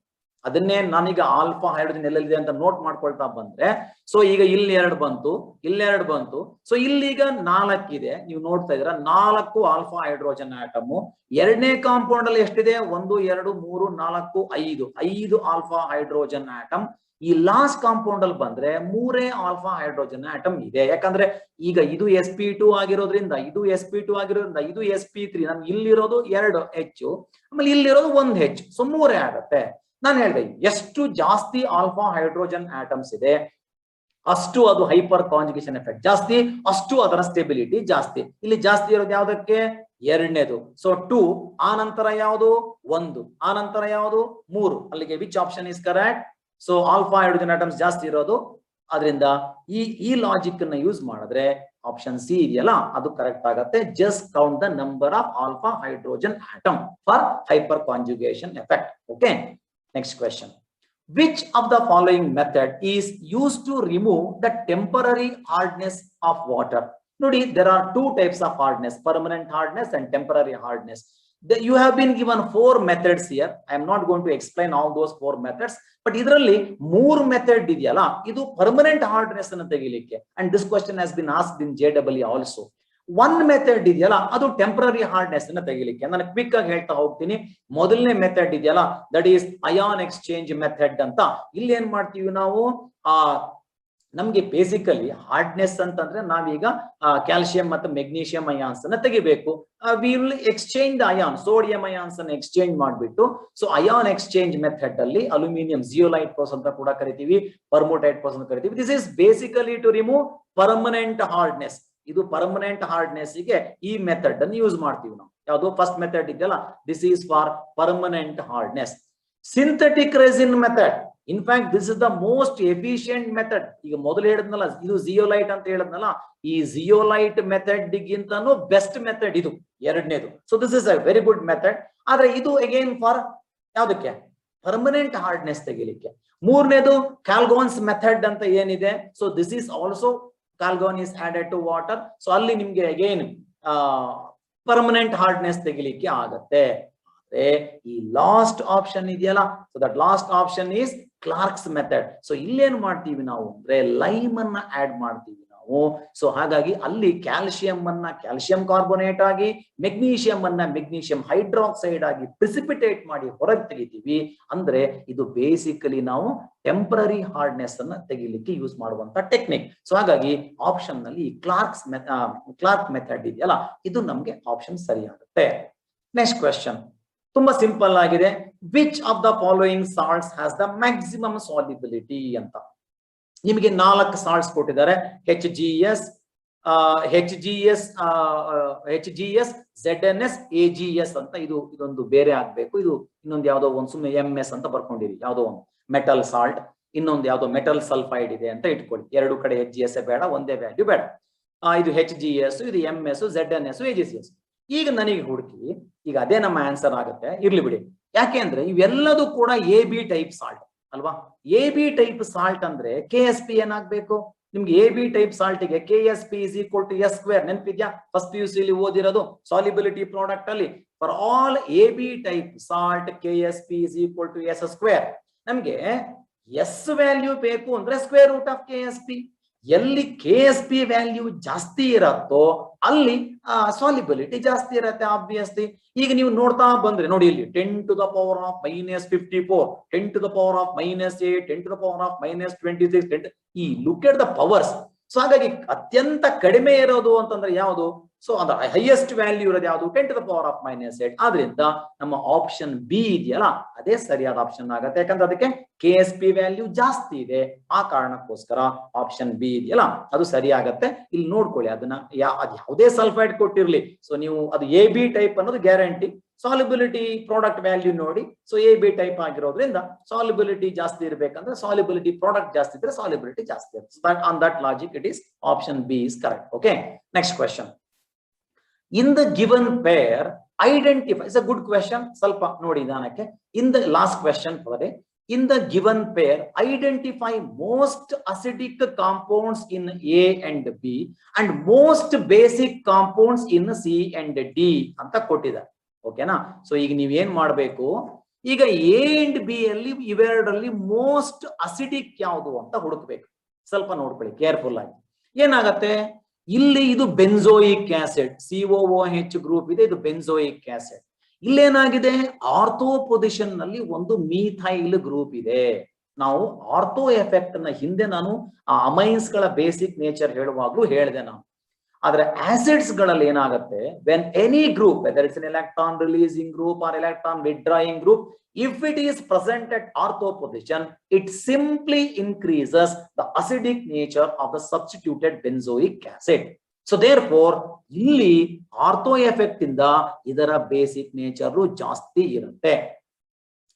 ಅದನ್ನೇ ನಾನೀಗ ಆಲ್ಫಾ ಹೈಡ್ರೋಜನ್ ಎಲ್ಲೆಲ್ಲಿದೆ ಅಂತ ನೋಟ್ ಮಾಡ್ಕೊಳ್ತಾ ಬಂದ್ರೆ, ಸೊ ಈಗ ಇಲ್ಲಿ 2 ಬಂತು, ಇಲ್ಲಿ 2 ಬಂತು, ಸೊ ಇಲ್ಲಿಗ 4 ಇದೆ. ನೀವು ನೋಡ್ತಾ ಇದ್ದೀರಾ 4 ಆಲ್ಫಾ ಹೈಡ್ರೋಜನ್ ಆಟಮ್. ಎರಡನೇ ಕಾಂಪೌಂಡ್ ಅಲ್ಲಿ ಎಷ್ಟಿದೆ? 1 2 3 4 5 ಆಲ್ಫಾ ಹೈಡ್ರೋಜನ್ ಆಟಮ್. ಈ ಲಾಸ್ಟ್ ಕಾಂಪೌಂಡ್ ಅಲ್ಲಿ ಬಂದ್ರೆ 3 ಆಲ್ಫಾ ಹೈಡ್ರೋಜನ್ ಆಟಮ್ ಇದೆ. ಯಾಕಂದ್ರೆ ಈಗ ಇದು sp2 ಆಗಿರೋದ್ರಿಂದ, ಇದು sp2 ಆಗಿರೋದ್ರಿಂದ, ಇದು sp3, ನಮ್ಗೆ ಇಲ್ಲಿರೋದು 2 H, ಆಮೇಲೆ ಇಲ್ಲಿರೋದು 1 H, ಸೊ 3 ಆಗುತ್ತೆ. ನಾನು ಹೇಳಿದೆ ಎಷ್ಟು ಜಾಸ್ತಿ ಆಲ್ಫಾ ಹೈಡ್ರೋಜನ್ ಆಟಮ್ಸ್ ಇದೆ ಅಷ್ಟು ಅದು ಹೈಪರ್ ಕಾಂಜುಗೇಷನ್ ಎಫೆಕ್ಟ್ ಜಾಸ್ತಿ, ಅಷ್ಟು ಅದರ ಸ್ಟೆಬಿಲಿಟಿ ಜಾಸ್ತಿ. ಇಲ್ಲಿ ಜಾಸ್ತಿ ಇರೋದು ಯಾವ್ದಕ್ಕೆ? ಎರಡನೇದು. ಸೊ 2, ಆ ನಂತರ ಯಾವುದು? 1, ಆ ನಂತರ ಯಾವುದು? 3. ಅಲ್ಲಿಗೆ which option is correct? So alpha hydrogen atoms ಜಾಸ್ತಿ ಇರೋದು, ಅದರಿಂದ ಈ ಲಾಜಿಕ್ ಅನ್ನ ಯೂಸ್ ಮಾಡಿದ್ರೆ ಆಪ್ಷನ್ ಸಿ ಇದೆಯಲ್ಲ ಅದು ಕರೆಕ್ಟ್ ಆಗುತ್ತೆ. Just count the number of alpha hydrogen atom for hyperconjugation effect. Okay, next question. Which of the following method is used to remove the temporary hardness of water? Nodi, there are 2 types of hardness, permanent hardness and temporary hardness. You have been given 4 methods here. I am not going to explain all those 4 methods, but idralli 3 method idiyala, idu permanent hardness annu tegilikke, and this question has been asked in JEE also. 1 method ಇದೆಯಲ್ಲ ಅದು ಟೆಂಪರರಿ ಹಾರ್ಡ್ನೆಸ್ ಅನ್ನ ತೆಗಿಲಿಕ್ಕೆ. ನಾನು ಕ್ವಿಕ್ ಆಗಿ ಹೇಳ್ತಾ ಹೋಗ್ತೀನಿ. ಮೊದಲನೇ ಮೆಥಡ್ ಇದೆಯಲ್ಲ that is ion exchange method ಅಂತ. ಇಲ್ಲಿ ಏನ್ ಮಾಡ್ತೀವಿ ನಾವು? ನಮ್ಗೆ ಬೇಸಿಕಲಿ ಹಾರ್ಡ್ನೆಸ್ ಅಂತಂದ್ರೆ ನಾವೀಗ ಕ್ಯಾಲ್ಸಿಯಂ ಮತ್ತು ಮೆಗ್ನೀಷಿಯಂ ಅಯಾನ್ಸ್ ಅನ್ನ ತೆಗಿಬೇಕು. We will exchange the ion, sodium ions ಅನ್ನ ಎಕ್ಸ್ಚೇಂಜ್ ಮಾಡ್ಬಿಟ್ಟು, ಸೊ ಅಯಾನ್ ಎಕ್ಸ್ಚೇಂಜ್ ಮೆಥಡ್ ಅಲ್ಲಿ ಅಲ್ಯೂಮಿನಿಯಂ ಜಿಯೋಲೈಟ್ ಪ್ರೋಸೆಸ್ ಅಂತ ಕೂಡ ಕರಿತೀವಿ, ಪರ್ಮೋಟೈಟ್ ಪ್ರೋಸೆಸ್ ಅಂತ ಕರಿತೀವಿ. This is basically to remove permanent hardness. ಇದು ಪರ್ಮನೆಂಟ್ ಹಾರ್ಡ್ನೆಸ್ ಗೆ ಈ ಮೆಥಡ್ ಅನ್ನು ಯೂಸ್ ಮಾಡ್ತೀವಿ ನಾವು. ಯಾವುದು? ಫಸ್ಟ್ ಮೆಥಡ್ ಇದೆಯಲ್ಲ, this is for permanent hardness. Synthetic resin method, in fact this is the most efficient method. ಈಗ ಮೊದಲು ಹೇಳಿದ್ನಲ್ಲ ಇದು ಜಿಯೋಲೈಟ್ ಅಂತ ಹೇಳಿದ್ನಲ್ಲ, ಈ ಜಿಯೋಲೈಟ್ ಮೆಥಡ್ ಗಿಂತನೂ ಬೆಸ್ಟ್ ಮೆಥಡ್ ಇದು ಎರಡನೇದು. So this is a very good method. ಆದ್ರೆ ಇದು ಅಗೇನ್ ಫಾರ್ ಯಾವ್ದಕ್ಕೆ? ಪರ್ಮನೆಂಟ್ ಹಾರ್ಡ್ನೆಸ್ ತೆಗಿಲಿಕ್ಕೆ. ಮೂರನೇದು ಕ್ಯಾಲ್ಗೋನ್ಸ್ ಮೆಥಡ್ ಅಂತ ಏನಿದೆ, so this is also calgon is added to water. ಸೊ ಅಲ್ಲಿ ನಿಮ್ಗೆ ಅಗೇನ್ ಪರ್ಮನೆಂಟ್ ಹಾರ್ಡ್ನೆಸ್ ತೆಗಿಲಿಕ್ಕೆ ಆಗತ್ತೆ. ಅಂದ್ರೆ ಈ ಲಾಸ್ಟ್ ಆಪ್ಷನ್ ಇದೆಯಲ್ಲ, so that last option is Clark's method. So ಇಲ್ಲೇನ್ ಮಾಡ್ತೀವಿ ನಾವು ಅಂದ್ರೆ ಲೈಮ್ ಅನ್ನ ಆಡ್ ಮಾಡ್ತೀವಿ ನಾವು. ಸೊ ಹಾಗಾಗಿ ಅಲ್ಲಿ ಕ್ಯಾಲ್ಸಿಯಂ ಅನ್ನ ಕ್ಯಾಲ್ಸಿಯಂ ಕಾರ್ಬೋನೇಟ್ ಆಗಿ, ಮೆಗ್ನೀಷಿಯಂ ಅನ್ನ ಮೆಗ್ನೀಷಿಯಂ ಹೈಡ್ರಾಕ್ಸೈಡ್ ಆಗಿ ಪ್ರಿಸಿಪಿಟೇಟ್ ಮಾಡಿ ಹೊರಗೆ ತೆಗಿತೀವಿ. ಅಂದ್ರೆ ಇದು ಬೇಸಿಕಲಿ ನಾವು ಟೆಂಪರರಿ ಹಾರ್ಡ್ನೆಸ್ ಅನ್ನ ತೆಗಿಲಿಕ್ಕೆ ಯೂಸ್ ಮಾಡುವಂತ ಟೆಕ್ನಿಕ್. ಸೊ ಹಾಗಾಗಿ ಆಪ್ಷನ್ ನಲ್ಲಿ ಕ್ಲಾರ್ಕ್ ಮೆಥಡ್ ಇದೆಯಲ್ಲ, ಇದು ನಮ್ಗೆ ಆಪ್ಷನ್ ಸರಿಯಾಗುತ್ತೆ. ನೆಕ್ಸ್ಟ್ ಕ್ವೆಶ್ಚನ್ ತುಂಬಾ ಸಿಂಪಲ್ ಆಗಿದೆ. Which of the following salts has the maximum solubility ಅಂತ. ನಿಮಗೆ 4 ಸಾಲ್ಟ್ಸ್ ಕೊಟ್ಟಿದ್ದಾರೆ. HGS, ZNS, AGS ಅಂತ. ಇದೊಂದು ಬೇರೆ ಆಗ್ಬೇಕು. ಇದು ಇನ್ನೊಂದು ಯಾವ್ದೋ ಒಂದು ಸುಮ್ಮನೆ MS ಅಂತ ಬರ್ಕೊಂಡಿರಿ, ಯಾವ್ದೋ ಒಂದು ಮೆಟಲ್ ಸಾಲ್ಟ್. ಇನ್ನೊಂದು ಯಾವ್ದೋ ಮೆಟಲ್ ಸಲ್ಫೈಡ್ ಇದೆ ಅಂತ ಇಟ್ಕೊಳ್ಳಿ. ಎರಡು ಕಡೆ HGS ಬೇಡ, ಒಂದೇ ವ್ಯಾಲ್ಯೂ ಬೇಡ. ಇದು HGS, ಇದು MS, ZNS, AGS. ಈಗ ನನಗೆ ಹುಡುಕಿ, ಈಗ ಅದೇ ನಮ್ಮ ಆನ್ಸರ್ ಆಗುತ್ತೆ, ಇರ್ಲಿ ಬಿಡಿ. ಯಾಕೆ ಅಂದ್ರೆ ಇವೆಲ್ಲದೂ ಕೂಡ AB ಟೈಪ್ ಸಾಲ್ಟ್ ಅಲ್ವಾ. AB ಟೈಪ್ ಸಾಲ್ಟ್ ಅಂದ್ರೆ KSP ಏನಾಗ್ಬೇಕು ನಿಮ್ಗೆ? AB ಟೈಪ್ ಸಾಲ್ಟ್ ಗೆ KSP is equal to S². ನೆನಪಿದ್ಯಾ? ಫಸ್ಟ್ PUC ಅಲ್ಲಿ ಓದಿರೋದು ಸಾಲ್ಯುಬಿಲಿಟಿ ಪ್ರಾಡಕ್ಟ್ ಅಲ್ಲಿ. For all AB type salt KSP is equal to S². ನಮ್ಗೆ S ವ್ಯಾಲ್ಯೂ ಬೇಕು ಅಂದ್ರೆ ಸ್ಕ್ವೇರ್ ರೂಟ್ ಆಫ್ KSP. ಎಲ್ಲಿ KSP ವ್ಯಾಲ್ಯೂ ಜಾಸ್ತಿ ಇರತ್ತೋ ಅಲ್ಲಿ ಸಾಲ್ಯುಬಿಲಿಟಿ ಜಾಸ್ತಿ ಇರತ್ತೆ ಆಬ್ವಿಯಸ್ಲಿ. ಈಗ ನೀವು ನೋಡ್ತಾ ಬಂದ್ರೆ ನೋಡಿ, ಇಲ್ಲಿ 10 to the power of -54, 10 to the power of -8, 10 to the power of -26, ಈ look at the powers. So ಹಾಗಾಗಿ ಅತ್ಯಂತ ಕಡಿಮೆ ಇರೋದು ಅಂತಂದ್ರೆ ಯಾವುದು? ಸೊ ಅದ ಹೈಯೆಸ್ಟ್ ವ್ಯಾಲ್ಯೂ ಇರೋದು ಯಾವುದು? 10 to the power of -8. ಆದ್ರಿಂದ ನಮ್ಮ ಆಪ್ಷನ್ ಬಿ ಇದೆಯಲ್ಲ, ಅದೇ ಸರಿಯಾದ ಆಪ್ಷನ್ ಆಗುತ್ತೆ. ಯಾಕಂದ್ರೆ ಅದಕ್ಕೆ KSP ವ್ಯಾಲ್ಯೂ ಜಾಸ್ತಿ ಇದೆ. ಆ ಕಾರಣಕ್ಕೋಸ್ಕರ ಆಪ್ಷನ್ ಬಿ ಇದೆಯಲ್ಲ, ಅದು ಸರಿ ಆಗತ್ತೆ. ಇಲ್ಲಿ ನೋಡ್ಕೊಳ್ಳಿ, ಅದನ್ನ ಅದು ಯಾವುದೇ ಸಲ್ಫೈಡ್ ಕೊಟ್ಟಿರ್ಲಿ, ಸೊ ನೀವು ಅದು AB ಟೈಪ್ ಅನ್ನೋದು ಗ್ಯಾರಂಟಿ. ಸಾಲ್ಯುಬಿಲಿಟಿ ಪ್ರಾಡಕ್ಟ್ ವ್ಯಾಲ್ಯೂ ನೋಡಿ, ಸೊ AB ಟೈಪ್ ಆಗಿರೋದ್ರಿಂದ ಸಾಲ್ಯುಬಿಲಿಟಿ ಜಾಸ್ತಿ ಇರಬೇಕಂದ್ರೆ ಸಾಲ್ಯುಬಿಲಿಟಿ ಪ್ರಾಡಕ್ಟ್ ಜಾಸ್ತಿ ಇದ್ರೆ ಸಾಲ್ಯುಬಿಲಿಟಿ ಜಾಸ್ತಿ ಇರುತ್ತೆ. On that logic it is option B is correct. Okay, next question. In the given pair, identify. It's a good question. Salpa nodi nidanake. In the last question pade, in the given pair, identify most acidic compounds in A and B and most basic compounds in C and D anta kottidare. Okay na? So ಈಗ ನೀವು ಏನು ಮಾಡಬೇಕು, ಈಗ A and B ಅಲ್ಲಿ ಇವೆರಡರಲ್ಲಿ ಮೋಸ್ಟ್ ಅಸಿಡಿಕ್ ಯಾವುದು ಅಂತ ಹುಡುಕಬೇಕು. ಸ್ವಲ್ಪ ನೋಡ್ಕೊಳ್ಳಿ ಕೇರ್ಫುಲ್ ಆಗಿ. ಏನಾಗುತ್ತೆ, ಇಲ್ಲಿ ಇದು ಬೆನ್ಜೋಯಿಕ್ ಆಸಿಡ್, COOH ಗ್ರೂಪ್ ಇದೆ, ಇದು ಬೆನ್ಜೋಯಿಕ್ ಆಸಿಡ್. ಇಲ್ಲೇನಾಗಿದೆ, ಆರ್ಥೋ ಪೊಸಿಷನ್ ನಲ್ಲಿ ಒಂದು ಮೀಥೈಲ್ ಗ್ರೂಪ್ ಇದೆ. ನಾವು ಆರ್ಥೋ ಎಫೆಕ್ಟ್ ನ ಹಿಂದೆ ನಾನು ಆ ಅಮೈನ್ಸ್ ಗಳ ಬೇಸಿಕ್ ನೇಚರ್ ಹೇಳುವಾಗ್ಲೂ ಹೇಳಿದೆ ನಾನು. ಆದ್ರೆ ಆಸಿಡ್ಸ್ ಗಳಲ್ಲಿ ಏನಾಗುತ್ತೆ, when any group, whether it's an electron releasing group or electron withdrawing group, if it is present at ortho position, it simply increases the acidic nature of the substituted benzoic acid. So therefore ಇಲ್ಲಿ ಆರ್ಥೋ ಎಫೆಕ್ಟ್ ಇಂದ ಇದರ ಬೇಸಿಕ್ ನೇಚರ್ ಜಾಸ್ತಿ ಇರುತ್ತೆ.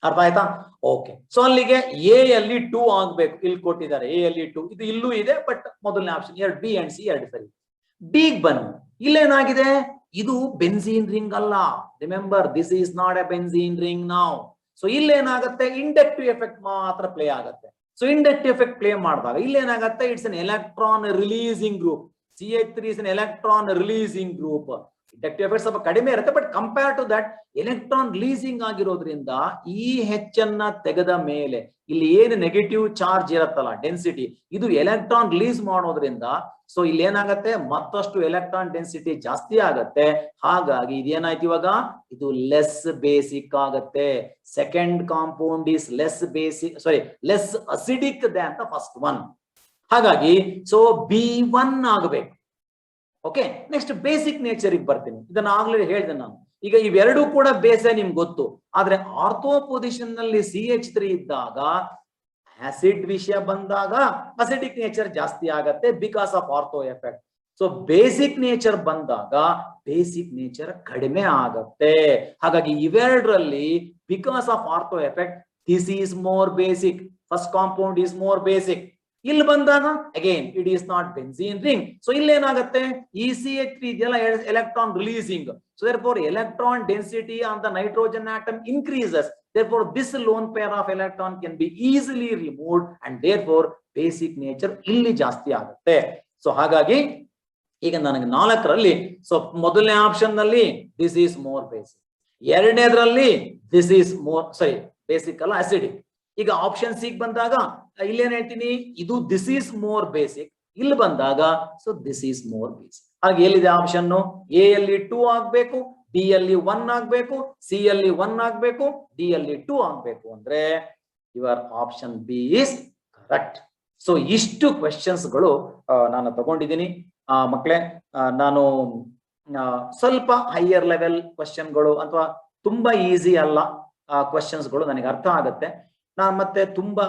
ಅರ್ಥ ಆಯ್ತಾ? ಓಕೆ, ಸೊ ಅಲ್ಲಿಗೆ ಎ ಅಲ್ಲಿ 2 ಆಗ್ಬೇಕು, ಇಲ್ಲಿ ಕೊಟ್ಟಿದ್ದಾರೆ ಎ ಅಲ್ಲಿ 2, ಇದು ಇಲ್ಲೂ ಇದೆ, ಬಟ್ ಮೊದಲನೇ ಆಪ್ಷನ್ 2 ಬಿ ಅಂಡ್ ಸಿ 2 ಸರಿ. ಡಿಗ್ ಬನ್ನಿ, ಇಲ್ಲೇನಾಗಿದೆ, ಇದು ಬೆನ್ಝೀನ್ ರಿಂಗ್ ಅಲ್ಲ. Remember, this is not a benzene ring ನಾವು. ಸೊ ಇಲ್ಲೇನಾಗುತ್ತೆ, ಇಂಡಕ್ಟಿವ್ ಎಫೆಕ್ಟ್ ಮಾತ್ರ ಪ್ಲೇ ಆಗುತ್ತೆ. ಸೊ ಇಂಡಕ್ಟಿವ್ ಎಫೆಕ್ಟ್ ಪ್ಲೇ ಮಾಡಿದಾಗ ಇಲ್ಲೇನಾಗುತ್ತೆ, it's an electron releasing group. CH3 is an electron releasing group. Inductive effect ಸ್ವಲ್ಪ ಕಡಿಮೆ ಇರುತ್ತೆ, but compare to that electron releasing ಆಗಿರೋದ್ರಿಂದ ಈ ಹೆಚ್ಚನ್ನ ತೆಗೆದ ಮೇಲೆ ಇಲ್ಲಿ ಏನು ನೆಗೆಟಿವ್ ಚಾರ್ಜ್ ಇರುತ್ತಲ್ಲ, ಡೆನ್ಸಿಟಿ, ಇದು ಎಲೆಕ್ಟ್ರಾನ್ ರಿಲೀಸ್ ಮಾಡೋದ್ರಿಂದ ಸೊ ಇಲ್ಲಿ ಏನಾಗುತ್ತೆ, ಮತ್ತಷ್ಟು ಎಲೆಕ್ಟ್ರಾನ್ ಡೆನ್ಸಿಟಿ ಜಾಸ್ತಿ ಆಗತ್ತೆ. ಹಾಗಾಗಿ ಇದೇನಾಯ್ತು ಇವಾಗ, ಇದು ಲೆಸ್ ಬೇಸಿಕ್ ಆಗತ್ತೆ. Second compound is less basic, sorry less acidic than the first one. ಹಾಗಾಗಿ ಸೊ B1 ಆಗಬೇಕು. ಓಕೆ, ನೆಕ್ಸ್ಟ್ ಬೇಸಿಕ್ ನೇಚರ್ ಬರ್ತೀನಿ. ಇದನ್ನ ಆಗ್ಲೇ ಹೇಳಿದೆ ನಾನು. ಈಗ ಇವೆರಡೂ ಕೂಡ ಬೇಸೆ ನಿಮ್ಗೆ ಗೊತ್ತು. ಆದ್ರೆ ಆರ್ಥೋ ಪೊಸಿಷನ್ ನಲ್ಲಿ CH3 ಇದ್ದಾಗ, ಆಸಿಡ್ ವಿಷಯ ಬಂದಾಗ ಅಸಿಡಿಕ್ ನೇಚರ್ ಜಾಸ್ತಿ ಆಗತ್ತೆ because of ortho effect. So basic nature ಬಂದಾಗ ಬೇಸಿಕ್ ನೇಚರ್ ಕಡಿಮೆ ಆಗತ್ತೆ. ಹಾಗಾಗಿ ಇವೆರಡರಲ್ಲಿ because of ortho effect this is more basic, first compound is more basic. ಇಲ್ಲಿ ಬಂದಾಗ again it is not benzene ring. So ಇಲ್ಲೇನಾಗುತ್ತೆ, CH3 ಇದೆಲ್ಲ electron releasing. So therefore electron density on the nitrogen atom increases. Therefore this lone pair of electron can be easily removed and therefore basic nature ಇಲ್ಲಿ ಜಾಸ್ತಿ ಆಗುತ್ತೆ. ಸೊ ಹಾಗಾಗಿ ಈಗ ನನಗೆ 4ರಲ್ಲಿ, ಸೊ ಮೊದಲನೇ ಆಪ್ಷನ್ ನಲ್ಲಿ ದಿಸ್ ಈಸ್ ಮೋರ್ ಬೇಸಿಕ್, ಎರಡನೇದ್ರಲ್ಲಿ ದಿಸ್ ಈಸ್ ಮೋರ್ ಬೇಸಿಕ್ ಅಲ್ಲ ಅಸಿಡಿಕ್. ಈಗ ಆಪ್ಷನ್ ಸಿ ಬಂದಾಗ ಇಲ್ಲೇನ್ ಹೇಳ್ತೀನಿ, ಇದು ದಿಸ್ ಈಸ್ ಮೋರ್ ಬೇಸಿಕ್. ಇಲ್ಲಿ ಬಂದಾಗ so this is more basic. ಹಾಗೆ ಎಲ್ಲಿದೆ ಆಪ್ಷನ್? ಎ ಅಲ್ಲಿ 2 ಆಗ್ಬೇಕು, ಬಿ ಅಲ್ಲಿ 1 ಆಗ್ಬೇಕು, ಸಿ ಅಲ್ಲಿ 1 ಆಗ್ಬೇಕು, ಡಿ ಅಲ್ಲಿ 2 ಆಗ್ಬೇಕು. ಅಂದ್ರೆ your option B is correct. So ಇಷ್ಟು ಕ್ವೆಶನ್ಸ್ ಗಳು ನಾನು ತಗೊಂಡಿದ್ದೀನಿ ಮಕ್ಕಳೇ. ನಾನು ಸ್ವಲ್ಪ ಹೈಯರ್ ಲೆವೆಲ್ ಕ್ವೆಶ್ಚನ್ಗಳು ಅಥವಾ ತುಂಬಾ ಈಸಿ ಅಲ್ಲ ಕ್ವೆಶನ್ಸ್ ಗಳು ನನಗೆ ಅರ್ಥ ಆಗುತ್ತೆ. ನಾನು ಮತ್ತೆ ತುಂಬಾ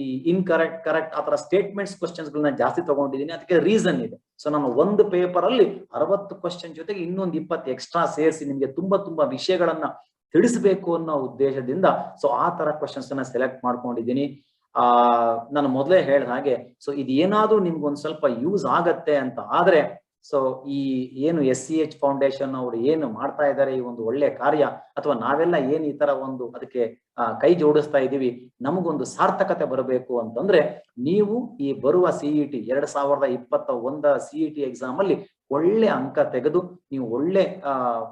ಈ ಇನ್ಕರೆಕ್ಟ್ ಕರೆಕ್ಟ್ ಆತರ ಸ್ಟೇಟ್ಮೆಂಟ್ಸ್ ಕ್ವೆಶನ್ಸ್ ಗಳನ್ನ ಜಾಸ್ತಿ ತಗೊಂಡಿದ್ದೀನಿ. ಅದಕ್ಕೆ ರೀಸನ್ ಇದೆ. ಸೊ ನಾನು ಒಂದು ಪೇಪರ್ ಅಲ್ಲಿ 60 ಕ್ವೆಶನ್ ಜೊತೆಗೆ ಇನ್ನೊಂದು 20 ಎಕ್ಸ್ಟ್ರಾ ಸೇರಿಸಿ ನಿಮ್ಗೆ ತುಂಬಾ ವಿಷಯಗಳನ್ನ ತಿಳಿಸಬೇಕು ಅನ್ನೋ ಉದ್ದೇಶದಿಂದ ಸೊ ಆ ತರ ಕ್ವೆಶನ್ಸ್ ಅನ್ನ ಸೆಲೆಕ್ಟ್ ಮಾಡ್ಕೊಂಡಿದ್ದೀನಿ. ನಾನು ಮೊದಲೇ ಹೇಳಿದ ಹಾಗೆ ಸೊ ಇದು ಏನಾದ್ರೂ ನಿಮ್ಗೊಂದ್ ಸ್ವಲ್ಪ ಯೂಸ್ ಆಗತ್ತೆ ಅಂತ ಆದ್ರೆ ಸೊ ಈ ಏನು SCH ಫೌಂಡೇಶನ್ ಅವರು ಏನು ಮಾಡ್ತಾ ಇದ್ದಾರೆ, ಈ ಒಂದು ಒಳ್ಳೆ ಕಾರ್ಯ, ಅಥವಾ ನಾವೆಲ್ಲ ಏನ್ ಈ ತರ ಒಂದು ಅದಕ್ಕೆ ಕೈ ಜೋಡಿಸ್ತಾ ಇದೀವಿ, ನಮಗೊಂದು ಸಾರ್ಥಕತೆ ಬರಬೇಕು ಅಂತಂದ್ರೆ ನೀವು ಈ ಬರುವ CET 2021 CET ಎಕ್ಸಾಮ್ ಅಲ್ಲಿ ಒಳ್ಳೆ ಅಂಕ ತೆಗೆದು ನೀವು ಒಳ್ಳೆ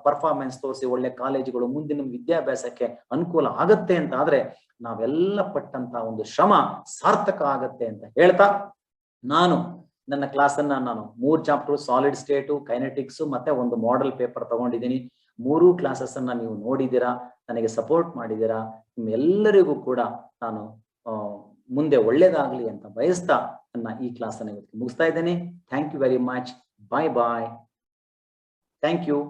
ಪರ್ಫಾರ್ಮೆನ್ಸ್ ತೋರಿಸಿ ಒಳ್ಳೆ ಕಾಲೇಜುಗಳು ಮುಂದಿನ ವಿದ್ಯಾಭ್ಯಾಸಕ್ಕೆ ಅನುಕೂಲ ಆಗತ್ತೆ ಅಂತ ಆದ್ರೆ ನಾವೆಲ್ಲ ಪಟ್ಟಂತ ಒಂದು ಶ್ರಮ ಸಾರ್ಥಕ ಆಗತ್ತೆ ಅಂತ ಹೇಳ್ತಾ ನಾನು ನನ್ನ ಕ್ಲಾಸ್ ಅನ್ನ ನಾನು 3 ಚಾಪ್ಟರ್ ಸಾಲಿಡ್ ಸ್ಟೇಟು, ಕೈನೆಟಿಕ್ಸ್ ಮತ್ತೆ ಒಂದು ಮಾಡೆಲ್ ಪೇಪರ್ ತಗೊಂಡಿದ್ದೀನಿ. 3 ಕ್ಲಾಸಸ್ ಅನ್ನ ನೀವು ನೋಡಿದ್ದೀರಾ, ನನಗೆ ಸಪೋರ್ಟ್ ಮಾಡಿದ್ದೀರಾ. ನಿಮ್ಮೆಲ್ಲರಿಗೂ ಕೂಡ ನಾನು ಮುಂದೆ ಒಳ್ಳೇದಾಗ್ಲಿ ಅಂತ ಬಯಸ್ತಾ ನನ್ನ ಈ ಕ್ಲಾಸ್ ಅನ್ನ ಮುಗಿಸ್ತಾ ಇದ್ದೇನೆ. Thank you very much. Bye bye. Thank you.